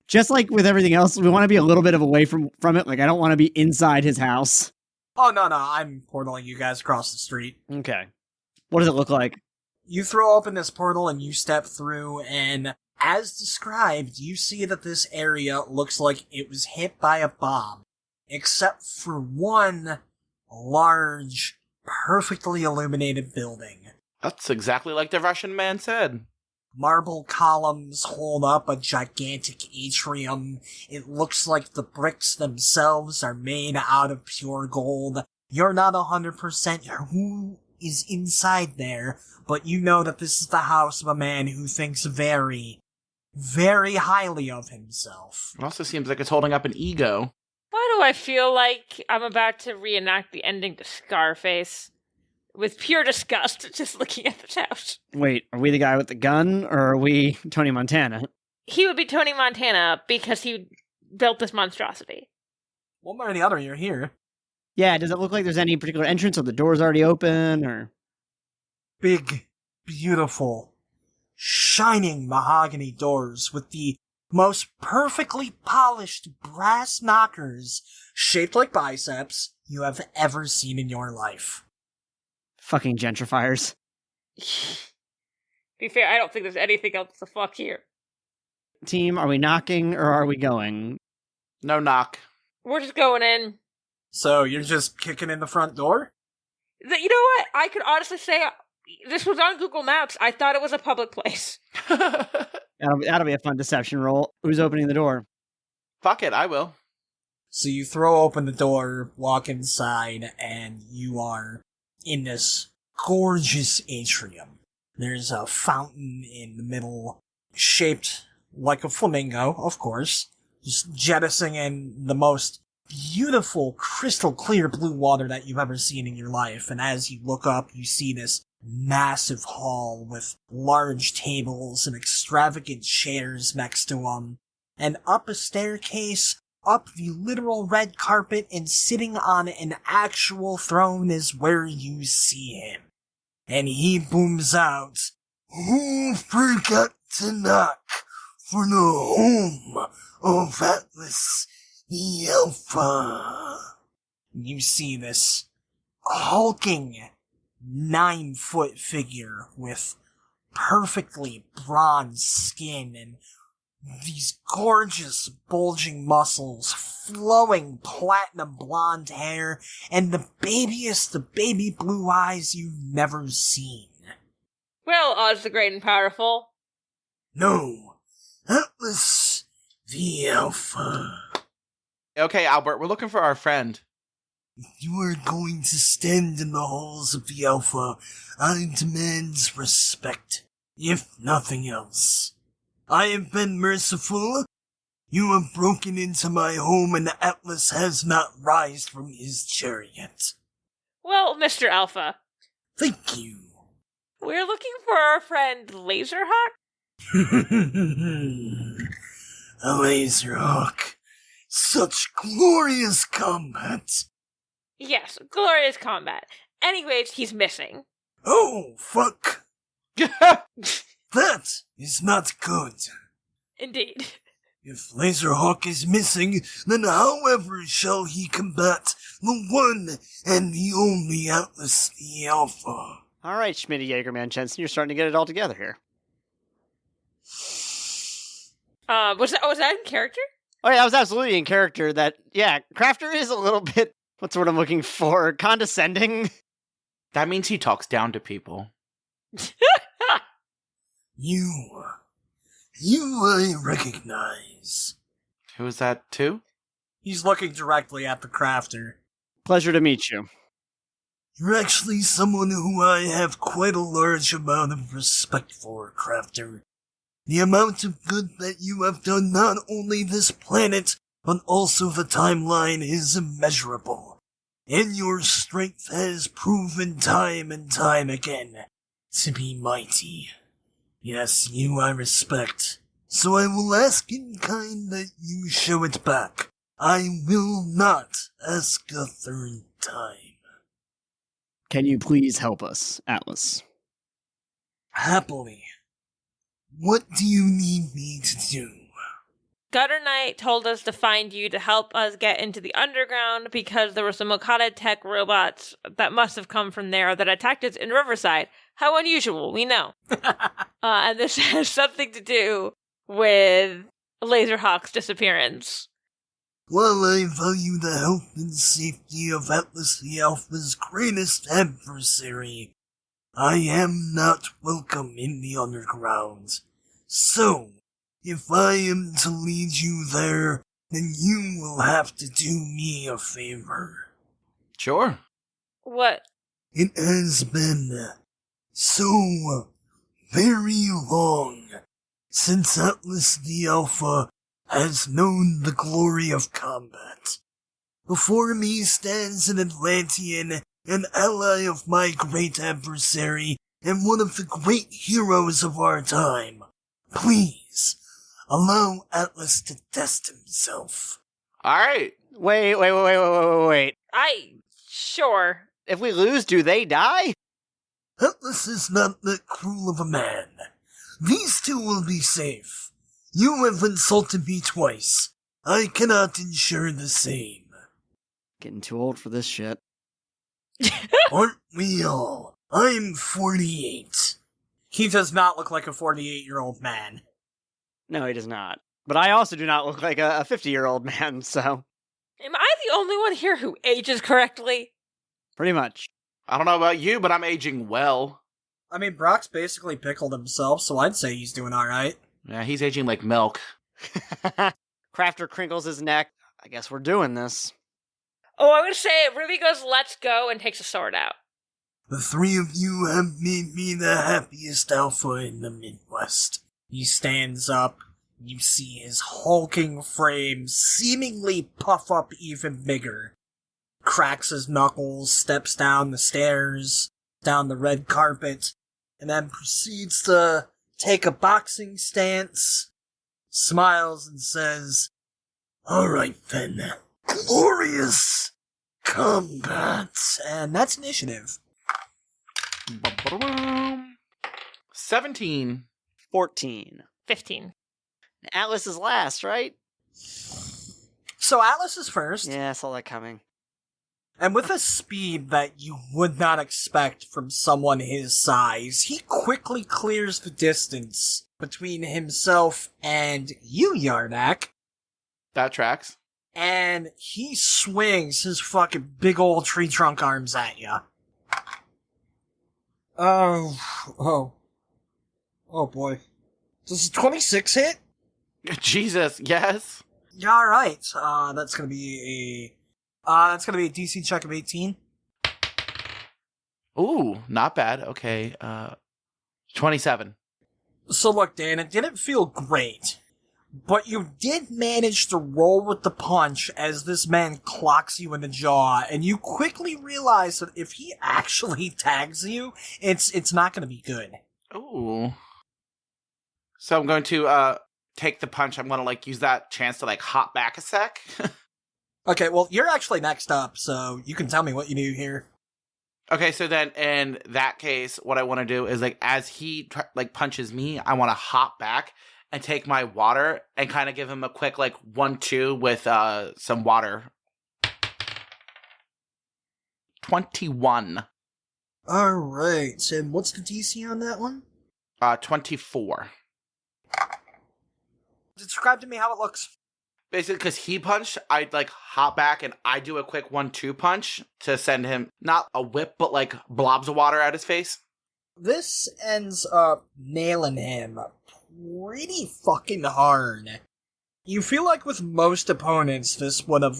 Just like with everything else, we want to be a little bit of away from it. Like, I don't want to be inside his house. Oh, no, I'm portaling you guys across the street. Okay. What does it look like? You throw open this portal and you step through, and as described, you see that this area looks like it was hit by a bomb, except for one large, perfectly illuminated building. That's exactly like the Russian man said. Marble columns hold up a gigantic atrium. It looks like the bricks themselves are made out of pure gold. You're not 100% who is inside there, but you know that this is the house of a man who thinks very, very highly of himself. It also seems like it's holding up an ego. Why do I feel like I'm about to reenact the ending to Scarface? With pure disgust, just looking at this house. Wait, are we the guy with the gun, or are we Tony Montana? He would be Tony Montana because he built this monstrosity. One way or the other, you're here. Yeah, does it look like there's any particular entrance, or the door's already open, or...? Big, beautiful, shining mahogany doors with the most perfectly polished brass knockers shaped like biceps you have ever seen in your life. Fucking gentrifiers. To be fair, I don't think there's anything else to fuck here. Team, are we knocking, or are we going? No knock. We're just going in. So, you're just kicking in the front door? You know what? I could honestly say this was on Google Maps. I thought it was a public place. That'll be a fun deception roll. Who's opening the door? Fuck it, I will. So you throw open the door, walk inside, and you are in this gorgeous atrium. There's a fountain in the middle, shaped like a flamingo, of course, just jettisoning in the most beautiful, crystal clear blue water that you've ever seen in your life. And as you look up, you see this massive hall with large tables and extravagant chairs next to them. And up a staircase, up the literal red carpet, and sitting on an actual throne is where you see him. And he booms out, "Who forgot to knock for the home of Atlas the Alpha?" You see this hulking 9-foot figure with perfectly bronze skin and these gorgeous bulging muscles, flowing platinum blonde hair, and the babiest of baby blue eyes you've never seen. Well, Oz the Great and Powerful. No, Atlas the Alpha. Okay, Albert, we're looking for our friend. If you are going to stand in the halls of the Alpha, I demand respect, if nothing else. I have been merciful. You have broken into my home and Atlas has not rised from his chariot. Well, Mr. Alpha. Thank you. We're looking for our friend Lazerhawk? A Lazerhawk. Such glorious combat. Yes, glorious combat. Anyways, he's missing. Oh, fuck. That is not good. Indeed. If Lazerhawk is missing, then however shall he combat the one and the only Atlas the Alpha? All right, Schmitty, Jaegerman, Jensen, you're starting to get it all together here. Was that in character? Oh yeah, that was absolutely in character. Crafter is a little bit, what's the word I'm looking for, condescending. That means he talks down to people. You I recognize. Who is that to? He's looking directly at the crafter. Pleasure to meet you. You're actually someone who I have quite a large amount of respect for, crafter. The amount of good that you have done not only this planet, but also the timeline is immeasurable. And your strength has proven time and time again to be mighty. Yes, you I respect. So I will ask in kind that you show it back. I will not ask a third time. Can you please help us, Atlas? Happily. What do you need me to do? Gutter Knight told us to find you to help us get into the underground because there were some Okada tech robots that must have come from there that attacked us in Riverside. How unusual, we know. And this has something to do with Lazerhawk's disappearance. While I value the health and safety of Atlas the Alpha's greatest adversary, I am not welcome in the underground. So, if I am to lead you there, then you will have to do me a favor. Sure. What? It has been so very long since Atlas the Alpha has known the glory of combat. Before me stands an Atlantean, an ally of my great adversary, and one of the great heroes of our time. Please, allow Atlas to test himself. Alright. Wait. Sure. If we lose, do they die? Atlas is not that cruel of a man. These two will be safe. You have insulted me twice. I cannot ensure the same. Getting too old for this shit. Aren't we all? I'm 48. He does not look like a 48-year-old man. No, he does not. But I also do not look like a 50-year-old man, so... Am I the only one here who ages correctly? Pretty much. I don't know about you, but I'm aging well. I mean, Brock's basically pickled himself, so I'd say he's doing alright. Yeah, he's aging like milk. Crafter crinkles his neck. I guess we're doing this. Oh, I would say it really goes, let's go, and takes a sword out. The three of you have made me the happiest alpha in the Midwest. He stands up, You see his hulking frame seemingly puff up even bigger. Cracks his knuckles, steps down the stairs, down the red carpet, and then proceeds to take a boxing stance, smiles and says, "Alright then, glorious combat." And that's initiative. 17. 14. 15. Atlas is last, right? So Atlas is first. Yeah, I saw that coming. And with a speed that you would not expect from someone his size, he quickly clears the distance between himself and you, Yardak. That tracks. And he swings his fucking big old tree trunk arms at you. Oh boy. Does 26 hit? Jesus, yes. Yeah, alright. That's gonna be a DC check of 18. Ooh, not bad. Okay, 27. So look, Dan, it didn't feel great, but you did manage to roll with the punch as this man clocks you in the jaw, and you quickly realize that if he actually tags you, it's not gonna be good. Ooh. So I'm going to, take the punch. I'm going to, use that chance to, hop back a sec. Okay, well, you're actually next up, so you can tell me what you do here. Okay, so then in that case, what I want to do is, as he, punches me, I want to hop back and take my water and kind of give him a quick, 1-2 with, some water. 21. Alright, and what's the DC on that one? 24. Describe to me how it looks. Basically, because he punched, I'd, hop back and I do a quick 1-2 punch to send him, not a whip, but, blobs of water at his face. This ends up nailing him pretty fucking hard. You feel like with most opponents, this would have,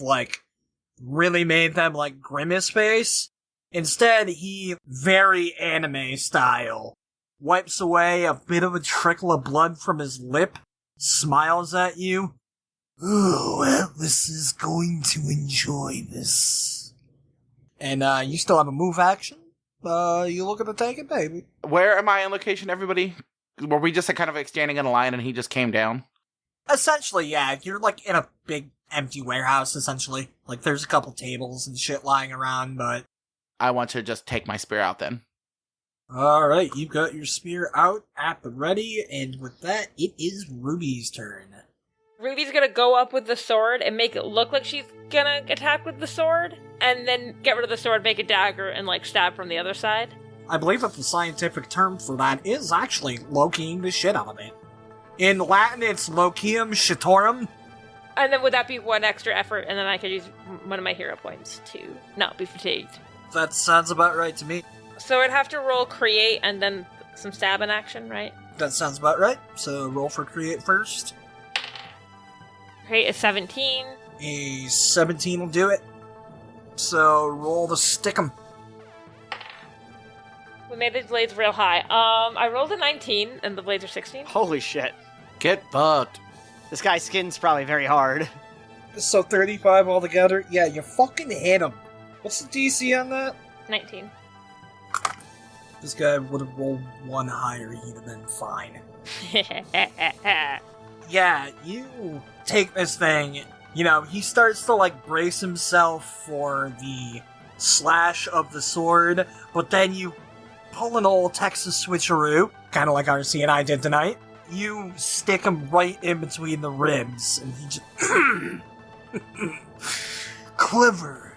really made them, grimace face. Instead, he, very anime style, wipes away a bit of a trickle of blood from his lip, smiles at you. "Oh, Atlas is going to enjoy this." And, you still have a move action. You looking to take it, baby? Where am I in location, everybody? Were we just kind of standing in a line and he just came down? Essentially, yeah. You're, in a big, empty warehouse, essentially. There's a couple tables and shit lying around, but... I want to just take my spear out then. Alright, you've got your spear out at the ready, and with that, it is Ruby's turn. Ruby's gonna go up with the sword and make it look like she's gonna attack with the sword, and then get rid of the sword, make a dagger, and stab from the other side. I believe that the scientific term for that is actually Lokiing the shit out of it. In Latin, it's Lokium Shitorum. And then would that be one extra effort, and then I could use one of my hero points to not be fatigued? That sounds about right to me. So I'd have to roll create and then some stab in action, right? That sounds about right. So roll for create first. Create is 17. A 17 will do it. So roll the stickum. We made the blades real high. I rolled a 19 and the blades are 16. Holy shit. Get bugged. This guy's skin's probably very hard. So 35 altogether. Yeah, you fucking hit him. What's the DC on that? 19. This guy would have rolled one higher, he'd have been fine. Yeah, you take this thing, he starts to, brace himself for the slash of the sword, but then you pull an old Texas switcheroo, kind of like RC and I did tonight. You stick him right in between the ribs, and he just... Clever.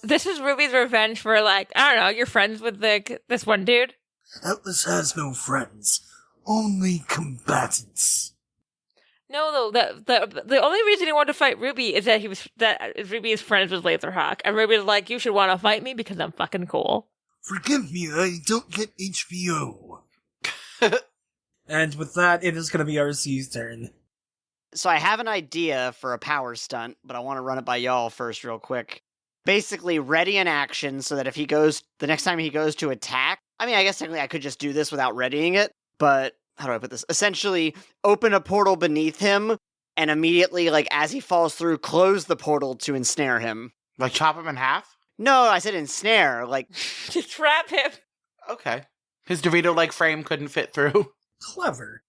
This is Ruby's revenge for, I don't know, you're friends with this one dude? Atlas has no friends, only combatants. No, the only reason he wanted to fight Ruby is that Ruby is friends with Lazerhawk, and Ruby's like, you should want to fight me because I'm fucking cool. Forgive me, I don't get HBO. And with that, it is going to be RC's turn. So I have an idea for a power stunt, but I want to run it by y'all first real quick. Basically, ready in action so that if the next time he goes to attack, I guess technically I could just do this without readying it, but how do I put this? Essentially, open a portal beneath him, and immediately, like, as he falls through, close the portal to ensnare him. Like chop him in half? No, I said ensnare, like... To trap him. Okay. His Dorito-like frame couldn't fit through. Clever.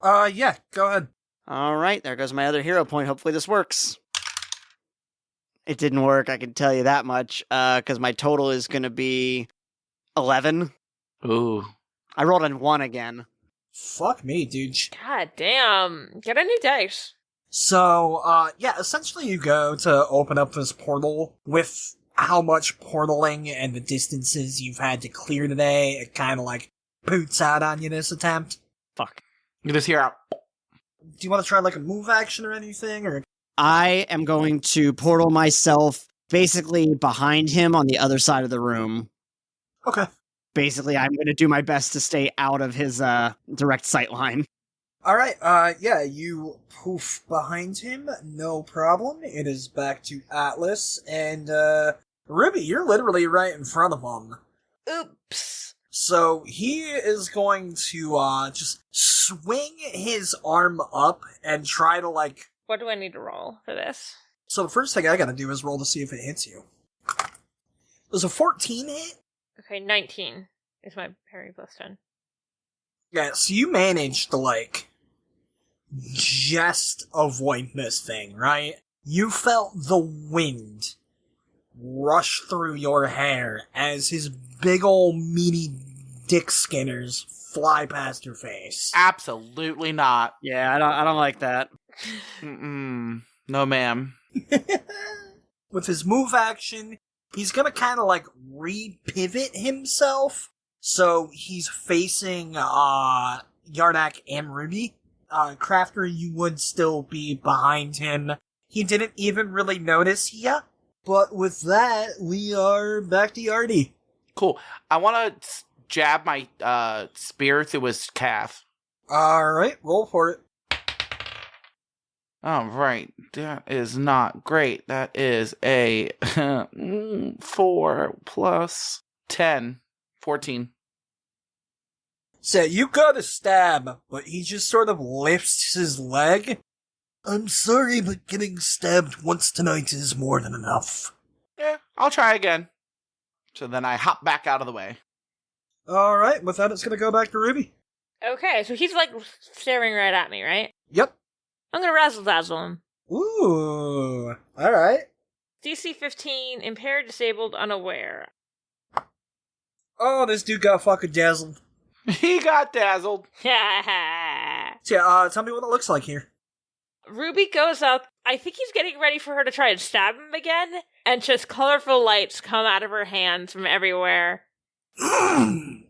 Yeah, go ahead. Alright, there goes my other hero point. Hopefully this works. It didn't work, I can tell you that much, because my total is going to be 11. Ooh. I rolled a 1 again. Fuck me, dude. God damn. Get a new dice. So, yeah, essentially you go to open up this portal. With how much portaling and the distances you've had to clear today, it kind of, like, boots out on you this attempt. Fuck. You just hear out. Do you want to try, like, a move action or anything, or... I am going to portal myself basically behind him on the other side of the room. Okay. Basically, I'm going to do my best to stay out of his direct sight line. Alright, yeah, you poof behind him, no problem. It is back to Atlas, and, Ruby, you're literally right in front of him. Oops. So, he is going to, just swing his arm up and try to, like... What do I need to roll for this? So the first thing I gotta do is roll to see if it hits you. Does a 14 hit? Okay, 19 is my parry plus 10. Yeah, so you managed to, like, just avoid this thing, right? You felt the wind rush through your hair as his big ol' meaty dick skinners fly past your face. Absolutely not. Yeah, I don't like that. Mm-mm. No, ma'am. With his move action, he's gonna kind of, like, re-pivot himself. So he's facing, Yardak and Ruby. Crafter, you would still be behind him. He didn't even really notice ya. But with that, we are back to Yardy. Cool. I want to jab my spear through his calf. Alright, roll for it. All right. That is not great. That is a 4 plus 10. 14. So you got a stab, but he just sort of lifts his leg. I'm sorry, but getting stabbed once tonight is more than enough. Yeah, I'll try again. So then I hop back out of the way. Alright, with that it's gonna go back to Ruby. Okay, so he's, like, staring right at me, right? Yep. I'm gonna razzle-dazzle him. Ooh, alright. DC 15, impaired, disabled, unaware. Oh, this dude got fucking dazzled. He got dazzled. So yeah, tell me what it looks like here. Ruby goes up. I think he's getting ready for her to try and stab him again, and just colorful lights come out of her hands from everywhere.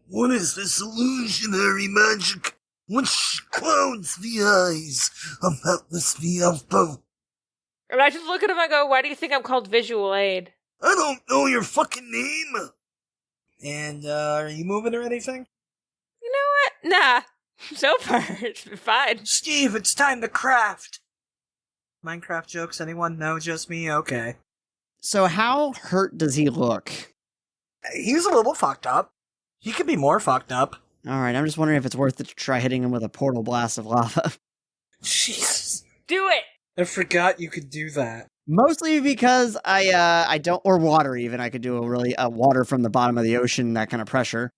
What is this illusionary magic which clouds the eyes of Atlas the Elfo? And I just look at him and go, why do you think I'm called Visual Aid? I don't know your fucking name. And, are you moving or anything? You know what? Nah. So far, it's been fine. Steve, it's time to craft. Minecraft jokes, anyone? No, just me? Okay. So how hurt does he look? He's a little fucked up. He could be more fucked up. Alright, I'm just wondering if it's worth it to try hitting him with a portal blast of lava. Jesus. Do it! I forgot you could do that. Mostly because I don't, or water even, I could do a really, water from the bottom of the ocean, that kind of pressure.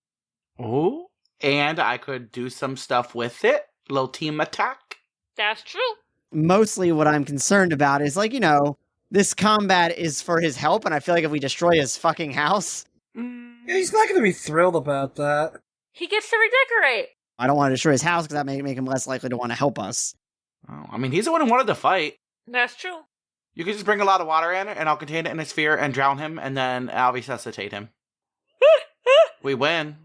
Oh, and I could do some stuff with it. Little team attack. That's true. Mostly what I'm concerned about is, like, you know, this combat is for his help, and I feel like if we destroy his fucking house... Yeah, he's not going to be thrilled about that. He gets to redecorate. I don't want to destroy his house, because that may make him less likely to want to help us. Oh, I mean, he's the one who wanted to fight. That's true. You could just bring a lot of water in, and I'll contain it in a sphere and drown him, and then I'll resuscitate him. We win.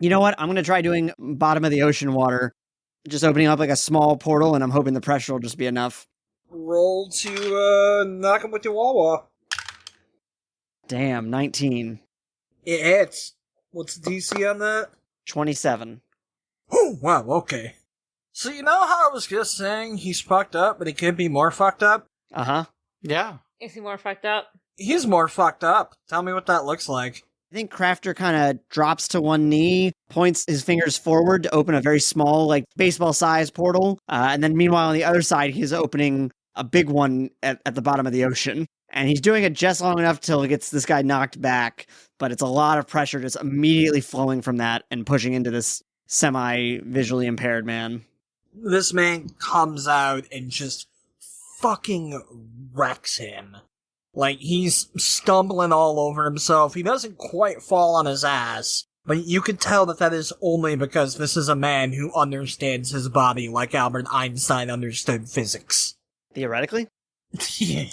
You know what? I'm going to try doing bottom of the ocean water. Just opening up like a small portal, and I'm hoping the pressure will just be enough. Roll to, knock him with your wah-wah. Damn, 19. It hits. What's the DC on that? 27. Oh, wow, okay. So you know how I was just saying he's fucked up, but he could be more fucked up? Uh-huh. Yeah. Is he more fucked up? He's more fucked up. Tell me what that looks like. I think Crafter kind of drops to one knee, points his fingers forward to open a very small, like baseball-sized portal. And then meanwhile, on the other side, he's opening a big one at the bottom of the ocean. And he's doing it just long enough till he gets this guy knocked back. But it's a lot of pressure just immediately flowing from that and pushing into this semi-visually impaired man. This man comes out and just fucking wrecks him. Like, he's stumbling all over himself. He doesn't quite fall on his ass, but you can tell that is only because this is a man who understands his body like Albert Einstein understood physics. Theoretically? Yeah.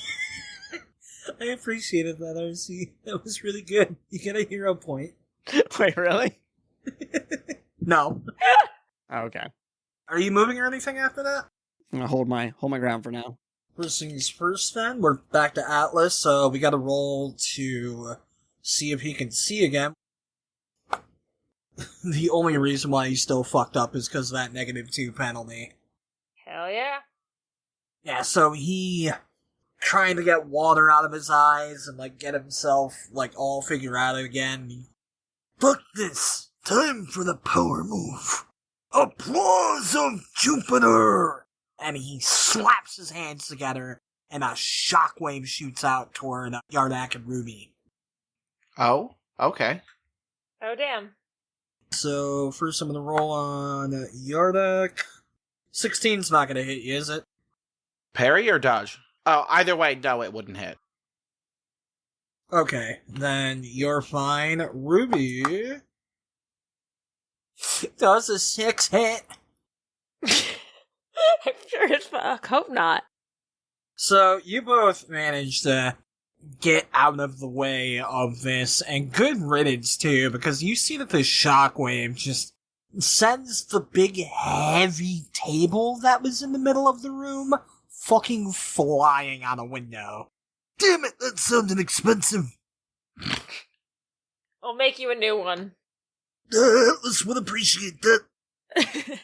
I appreciated that, RC. That was really good. You get a hero point. Wait, really? No. Oh, okay. Are you moving or anything after that? I'm gonna hold my ground for now. First things first, then. We're back to Atlas, so we gotta roll to see if he can see again. The only reason why he's still fucked up is because of that -2 penalty. Hell yeah. Yeah, so he trying to get water out of his eyes and, like, get himself, like, all figure out again. Fuck this! Time for the power move! Applause of Jupiter! And he slaps his hands together, and a shockwave shoots out toward Yardak and Ruby. Oh, okay. Oh, damn. So, first I'm gonna roll on Yardak. 16's not gonna hit you, is it? Parry or dodge? Oh, either way, no, it wouldn't hit. Okay, then you're fine. Ruby does a 6 hit. I'm sure as fuck. Hope not. So, you both managed to get out of the way of this, and good riddance too, because you see that the shockwave just sends the big heavy table that was in the middle of the room fucking flying out a window. Damn it, that sounded expensive. I'll make you a new one. Atlas would appreciate that. Then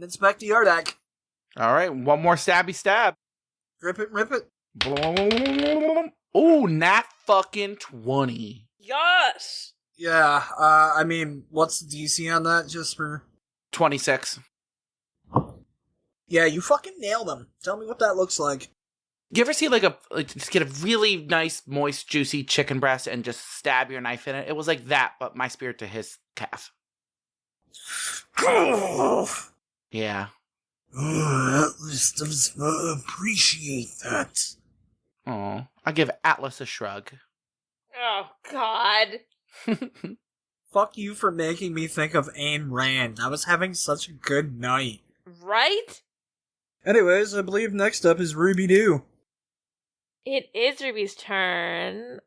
it's back to Yardak. Alright, one more stabby stab. Rip it, rip it. Ooh, nat fucking 20. Yes! Yeah, I mean, what's the DC on that, just for... 26. Yeah, you fucking nailed him. Tell me what that looks like. You ever see just get a really nice, moist, juicy chicken breast and just stab your knife in it? It was like that, but my spear to his calf. Yeah. Atlas does appreciate that. Oh, I give Atlas a shrug. Oh, God. Fuck you for making me think of Ayn Rand. I was having such a good night. Right? Anyways, I believe next up is Ruby Doo. It is Ruby's turn.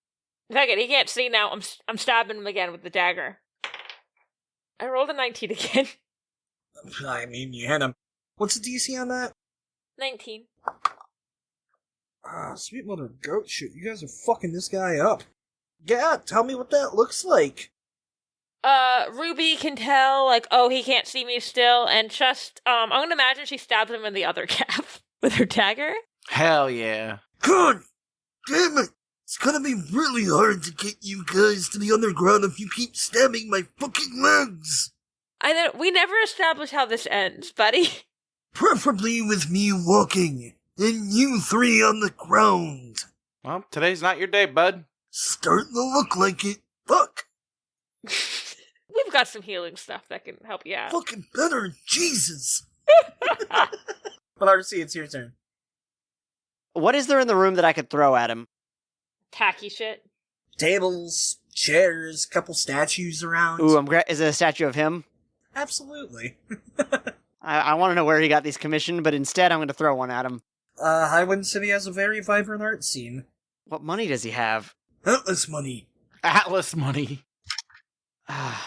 Fuck it, he can't see now. I'm stabbing him again with the dagger. I rolled a 19 again. I mean, you hit him. What's the DC on that? 19. Ah, sweet mother of goat shit, you guys are fucking this guy up. Yeah, tell me what that looks like. Ruby can tell, like, oh, he can't see me still, and just, I'm gonna imagine she stabs him in the other calf with her dagger. Hell yeah. God damn it! It's gonna be really hard to get you guys to the underground if you keep stabbing my fucking legs! We never established how this ends, buddy. Preferably with me walking, and you three on the ground. Well, today's not your day, bud. Starting to look like it. Fuck! We've got some healing stuff that can help you out. Fucking better, Jesus! But RC, it's your turn. What is there in the room that I could throw at him? Tacky shit. Tables, chairs, couple statues around. Ooh, is it a statue of him? Absolutely. I want to know where he got these commissioned, but instead I'm going to throw one at him. Highwind City has a very vibrant art scene. What money does he have? Atlas money. Atlas money.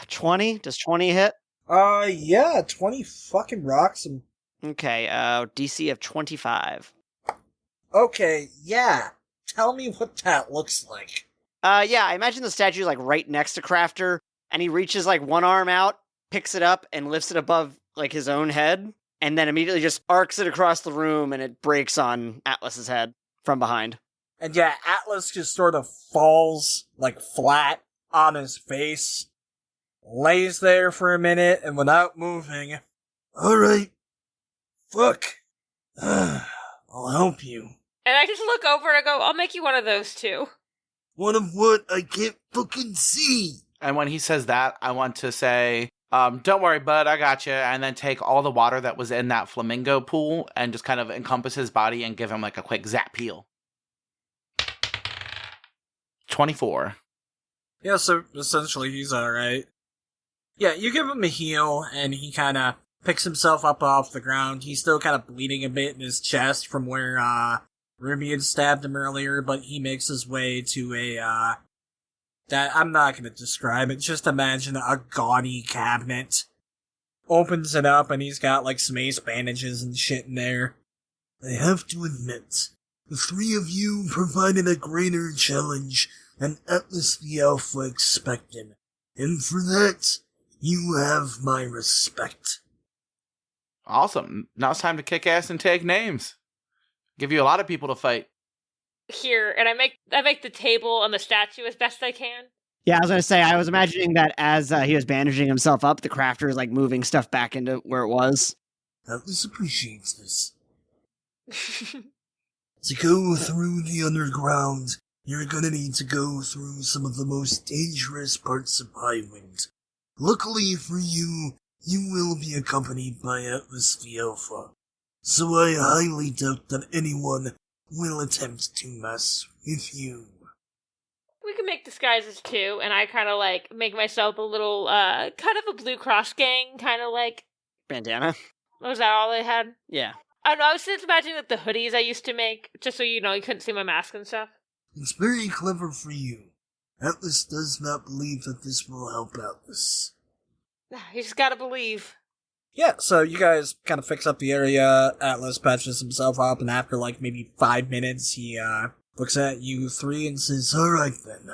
20? Does 20 hit? Yeah, 20 fucking rocks him. Okay, DC of 25. Okay, yeah. Tell me what that looks like. Yeah, I imagine the statue's like right next to Crafter, and he reaches like one arm out, picks it up, and lifts it above like his own head, and then immediately just arcs it across the room, and it breaks on Atlas's head from behind. And yeah, Atlas just sort of falls, like, flat, on his face, lays there for a minute, and without moving, "Alright, fuck. I'll help you." And I just look over and I go, I'll make you one of those too. One of what? I can't fucking see. And when he says that, I want to say, don't worry, bud, I got you. And then take all the water that was in that flamingo pool and just kind of encompass his body and give him like a quick zap heal. 24. Yeah, so essentially he's alright. Yeah, you give him a heal, and he kind of picks himself up off the ground. He's still kind of bleeding a bit in his chest from where Ruby had stabbed him earlier, but he makes his way to a, that I'm not going to describe it, just imagine a gaudy cabinet. Opens it up, and he's got like some ace bandages and shit in there. "I have to admit, the three of you provided a greater challenge than Atlas the Alpha expected, and for that, you have my respect." Awesome. Now it's time to kick ass and take names. Give you a lot of people to fight. Here, and I make the table and the statue as best I can. Yeah, I was going to say, I was imagining that as he was bandaging himself up, the crafter is like moving stuff back into where it was. Atlas appreciates this. To go through the underground, you're gonna need to go through some of the most dangerous parts of Highwind. Luckily for you, you will be accompanied by Atlas the Alpha, so I highly doubt that anyone will attempt to mess with you. We can make disguises too, and I kind of like make myself a little, kind of a Blue Cross gang, kind of like... Bandana? Was that all they had? Yeah. I don't know, I was just imagining like the hoodies I used to make, just so you couldn't see my mask and stuff. It's very clever for you. Atlas does not believe that this will help Atlas. You just gotta believe. Yeah, so you guys kind of fix up the area. Atlas patches himself up, and after like maybe 5 minutes, he looks at you three and says, "Alright then,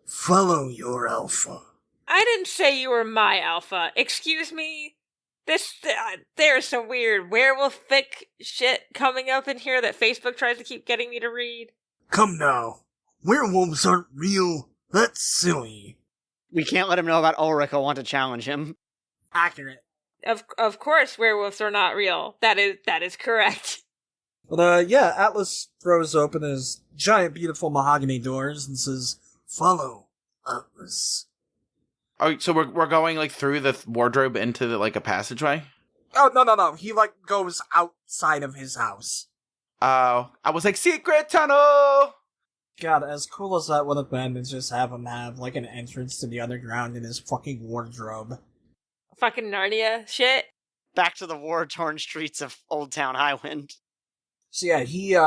follow your alpha." I didn't say you were my alpha. Excuse me? There's some weird werewolf fic shit coming up in here that Facebook tries to keep getting me to read. Come now. Werewolves aren't real. That's silly. We can't let him know about Ulrich. I want to challenge him. Accurate. Of course werewolves are not real. That is correct. But yeah, Atlas throws open his giant beautiful mahogany doors and says, "Follow, Atlas." Oh, so we're going like through the wardrobe into like a passageway? Oh, no. He like goes outside of his house. Oh, I was like, secret tunnel! God, as cool as that would have been to just have him have like an entrance to the underground in his fucking wardrobe. Fucking Narnia shit. Back to the war-torn streets of Old Town Highwind. So yeah, he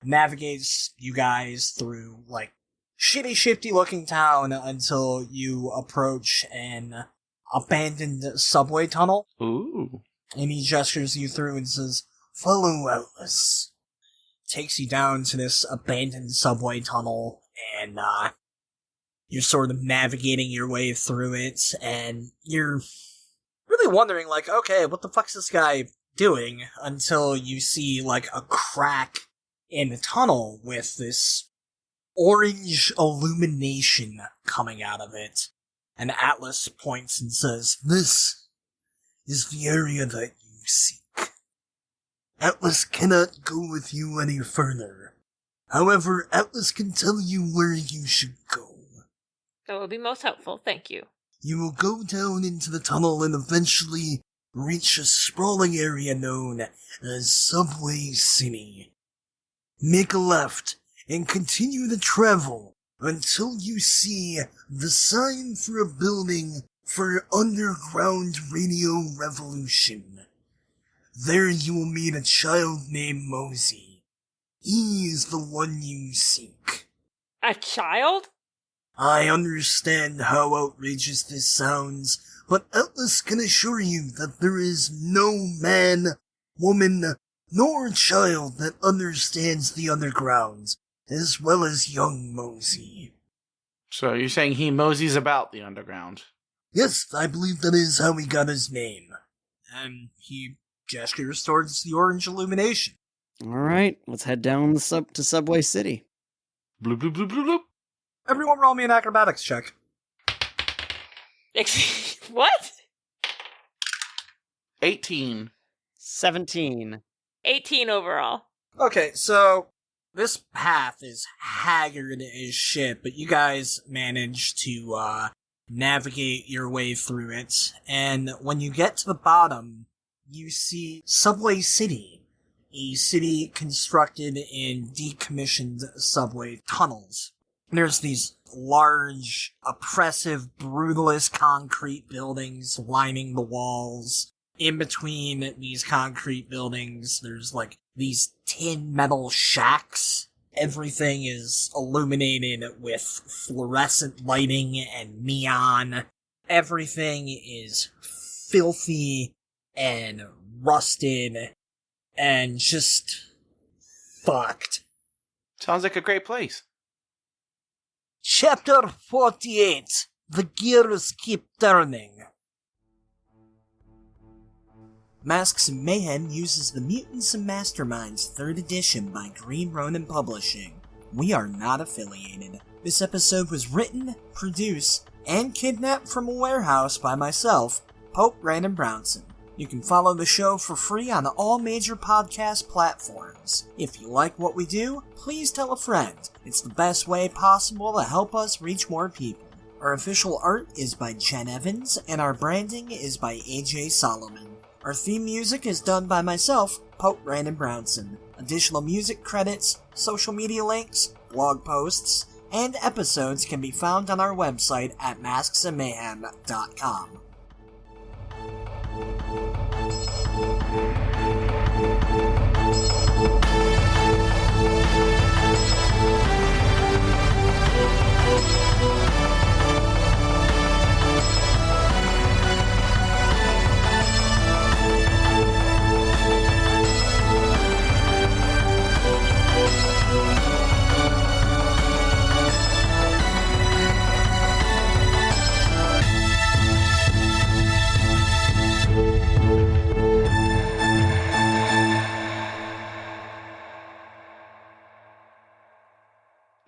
navigates you guys through like shitty, shifty-looking town until you approach an abandoned subway tunnel. Ooh. And he gestures you through and says, "Follow Atlas." Takes you down to this abandoned subway tunnel, and you're sort of navigating your way through it, and you're really wondering, like, okay, what the fuck's this guy doing? Until you see, like, a crack in the tunnel with this orange illumination coming out of it. And Atlas points and says, "This is the area that you seek. Atlas cannot go with you any further. However, Atlas can tell you where you should go. That would be most helpful, thank you." You will go down into the tunnel and eventually reach a sprawling area known as Subway City. Make a left and continue to travel until you see the sign for a building for Underground Radio Revolution. There you will meet a child named Mosey. He is the one you seek. A child? I understand how outrageous this sounds, but Atlas can assure you that there is no man, woman, nor child that understands the underground, as well as young Mosey. So you're saying he moseys about the underground? Yes, I believe that is how he got his name. And he gestures towards the orange illumination. All right, let's head down to Subway City. Bloop, bloop, bloop, bloop, bloop. Everyone roll me an acrobatics check. What? 18. 17. 18 overall. Okay, so this path is haggard as shit, but you guys manage to navigate your way through it. And when you get to the bottom, you see Subway City, a city constructed in decommissioned subway tunnels. There's these large, oppressive, brutalist concrete buildings lining the walls. In between these concrete buildings, there's like these tin metal shacks. Everything is illuminated with fluorescent lighting and neon. Everything is filthy and rusted and just fucked. Sounds like a great place. Chapter 48. The gears keep turning. Masks and Mayhem uses the Mutants and Masterminds 3rd edition by Green Ronin Publishing. We are not affiliated. This episode was written, produced, and kidnapped from a warehouse by myself, Pope Brandon Brownson. You can follow the show for free on all major podcast platforms. If you like what we do, please tell a friend. It's the best way possible to help us reach more people. Our official art is by Jenn Evans, and our branding is by AJ Solomon. Our theme music is done by myself, Pope Brandon Brownson. Additional music credits, social media links, blog posts, and episodes can be found on our website at masksandmayhem.com.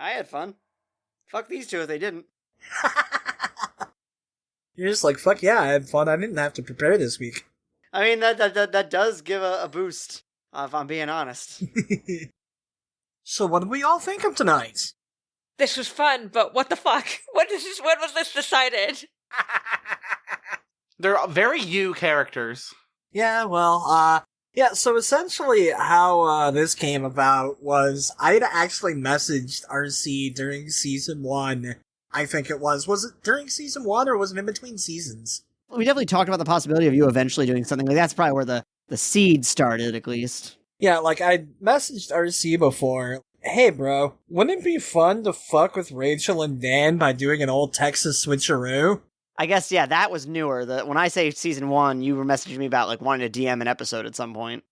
I had fun. Fuck these two if they didn't. You're just like, fuck yeah, I had fun. I didn't have to prepare this week. I mean, that does give a boost, if I'm being honest. So what did we all think of tonight? This was fun, but what the fuck? When was this decided? They're very you characters. Yeah, well, so essentially how this came about was I'd actually messaged RC during season 1. I think it was. Was it during season 1 or was it in between seasons? We definitely talked about the possibility of you eventually doing something. Like that's probably where the seed started, at least. Yeah, like I messaged RC before. Hey bro, wouldn't it be fun to fuck with Rachel and Dan by doing an old Texas switcheroo? I guess, yeah, that was newer. When I say season 1, you were messaging me about like wanting to DM an episode at some point.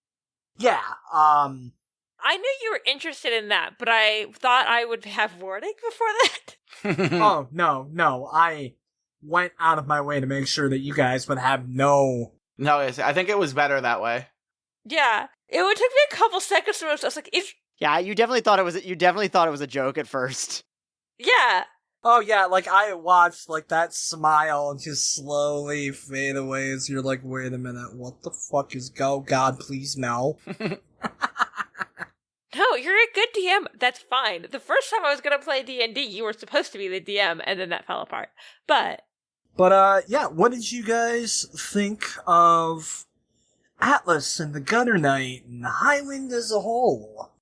Yeah, I knew you were interested in that, but I thought I would have warning before that. Oh, no, I went out of my way to make sure that you guys would have no... No, I think it was better that way. Yeah, it would take me a couple seconds to realize. I was like, Yeah, you definitely thought it was a joke at first. Yeah. Oh yeah, like I watched like that smile just slowly fade away as you're like, wait a minute, what the fuck is God, please no. No, you're a good DM. That's fine. The first time I was gonna play D&D, you were supposed to be the DM, and then that fell apart. But yeah, what did you guys think of Atlas and the Gunner Knight and Highwind as a whole?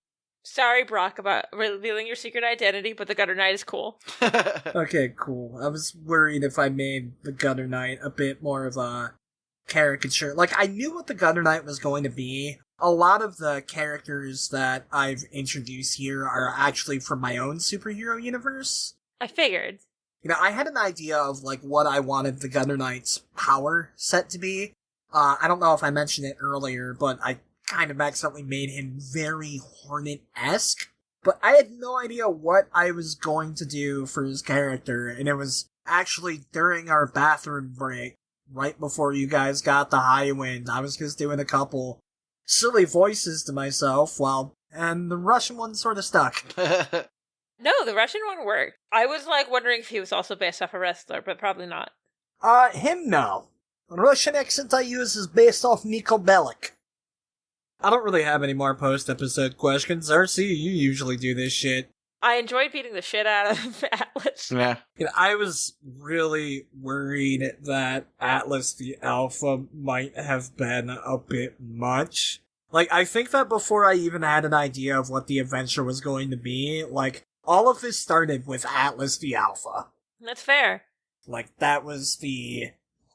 sorry, Brock, about revealing your secret identity, but the Gunner Knight is cool. Okay, cool. I was worried if I made the Gunner Knight a bit more of a caricature. Like, I knew what the Gunner Knight was going to be. A lot of the characters that I've introduced here are actually from my own superhero universe. I figured. You know, I had an idea of, like, what I wanted the Gunner Knight's power set to be. I don't know if I mentioned it earlier, but I kind of accidentally made him very Hornet-esque. But I had no idea what I was going to do for his character, and it was actually during our bathroom break, right before you guys got the Highwind. I was just doing a couple silly voices to myself, and the Russian one sort of stuck. No, the Russian one worked. I was wondering if he was also based off a wrestler, but probably not. Him no. The Russian accent I use is based off Niko Bellic. I don't really have any more post-episode questions. RC, you usually do this shit. I enjoyed beating the shit out of Atlas. Yeah. I was really worried that Atlas the Alpha might have been a bit much. I think that before I even had an idea of what the adventure was going to be, all of this started with Atlas the Alpha. That's fair. That was the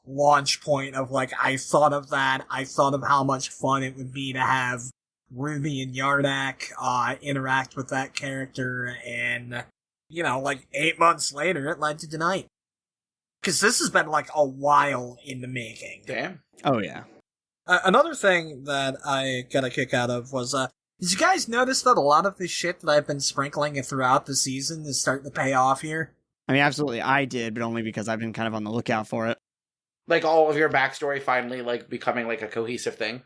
launch point of, I thought of that, I thought of how much fun it would be to have Ruby and Yardak, interact with that character, and, 8 months later, it led to tonight. Because this has been, a while in the making. Damn. Oh, yeah. Another thing that I got a kick out of was, did you guys notice that a lot of the shit that I've been sprinkling throughout the season is starting to pay off here? I mean, absolutely, I did, but only because I've been kind of on the lookout for it. All of your backstory finally, becoming, a cohesive thing?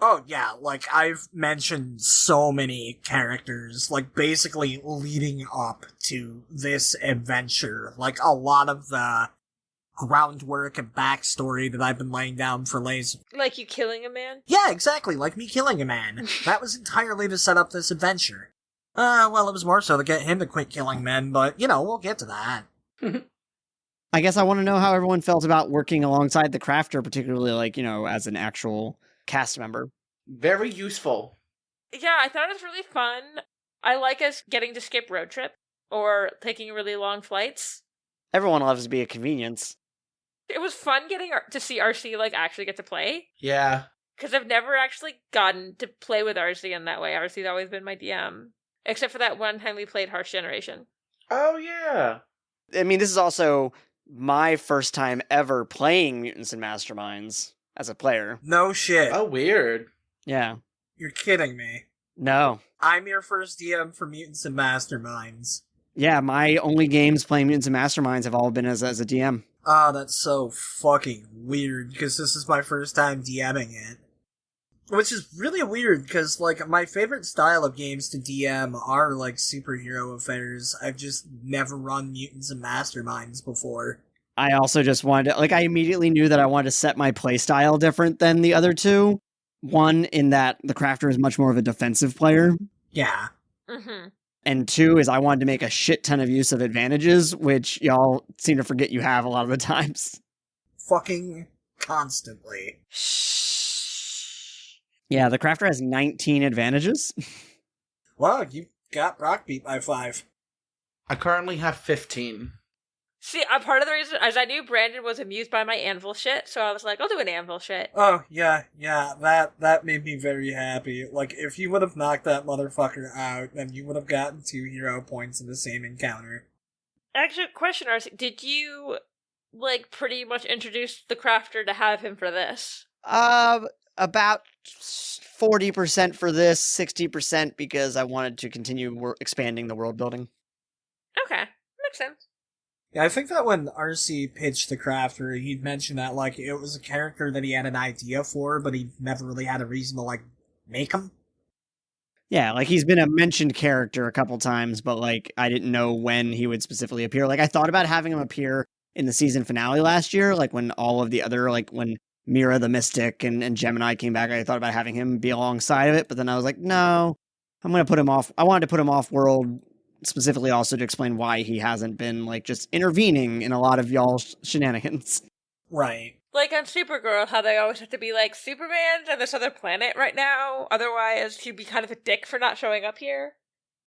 Oh, yeah, I've mentioned so many characters, basically leading up to this adventure. A lot of the groundwork and backstory that I've been laying down for Laser. Like you killing a man? Yeah, exactly, like me killing a man. That was entirely to set up this adventure. Well, it was more so to get him to quit killing men, but, we'll get to that. I guess I want to know how everyone felt about working alongside the crafter, particularly, as an actual cast member. Very useful. Yeah, I thought it was really fun. I like us getting to skip road trip or taking really long flights. Everyone loves to be a convenience. It was fun getting to see RC actually get to play. Yeah. Because I've never actually gotten to play with RC in that way. RC's always been my DM. Except for that one time we played Harsh Generation. Oh, yeah. I mean, this is also my first time ever playing Mutants and Masterminds as a player. No shit. Oh, weird. Yeah. You're kidding me. No. I'm your first DM for Mutants and Masterminds. Yeah, my only games playing Mutants and Masterminds have all been as a DM. Oh, that's so fucking weird, because this is my first time DMing it. Which is really weird, because, my favorite style of games to DM are, superhero affairs. I've just never run Mutants and Masterminds before. I also just wanted to, I immediately knew that I wanted to set my playstyle different than the other two. One, in that the crafter is much more of a defensive player. Yeah. Mm-hmm. And two is I wanted to make a shit ton of use of advantages, which y'all seem to forget you have a lot of the times. Fucking constantly. Yeah, the crafter has 19 advantages. Wow, you got Brock beat by 5. I currently have 15. See, part of the reason is I knew Brandon was amused by my anvil shit, so I was like, I'll do an anvil shit. Oh, yeah, that made me very happy. If you would have knocked that motherfucker out, then you would have gotten 2 hero points in the same encounter. Actually, question, RC, did you, pretty much introduce the crafter to have him for this? About 40% for this, 60% because I wanted to continue expanding the world building. Okay, makes sense. Yeah, I think that when RC pitched the crafter, he'd mentioned that, it was a character that he had an idea for, but he never really had a reason to, make him. Yeah, he's been a mentioned character a couple times, but, I didn't know when he would specifically appear. I thought about having him appear in the season finale last year, when all of the other, when Mira the Mystic and Gemini came back, I thought about having him be alongside of it, but then I was like, no, I'm going to put him off. I wanted to put him off world, specifically also to explain why he hasn't been, just intervening in a lot of y'all's shenanigans. Right. Like on Supergirl, how they always have to be Superman's on this other planet right now, otherwise he'd be kind of a dick for not showing up here.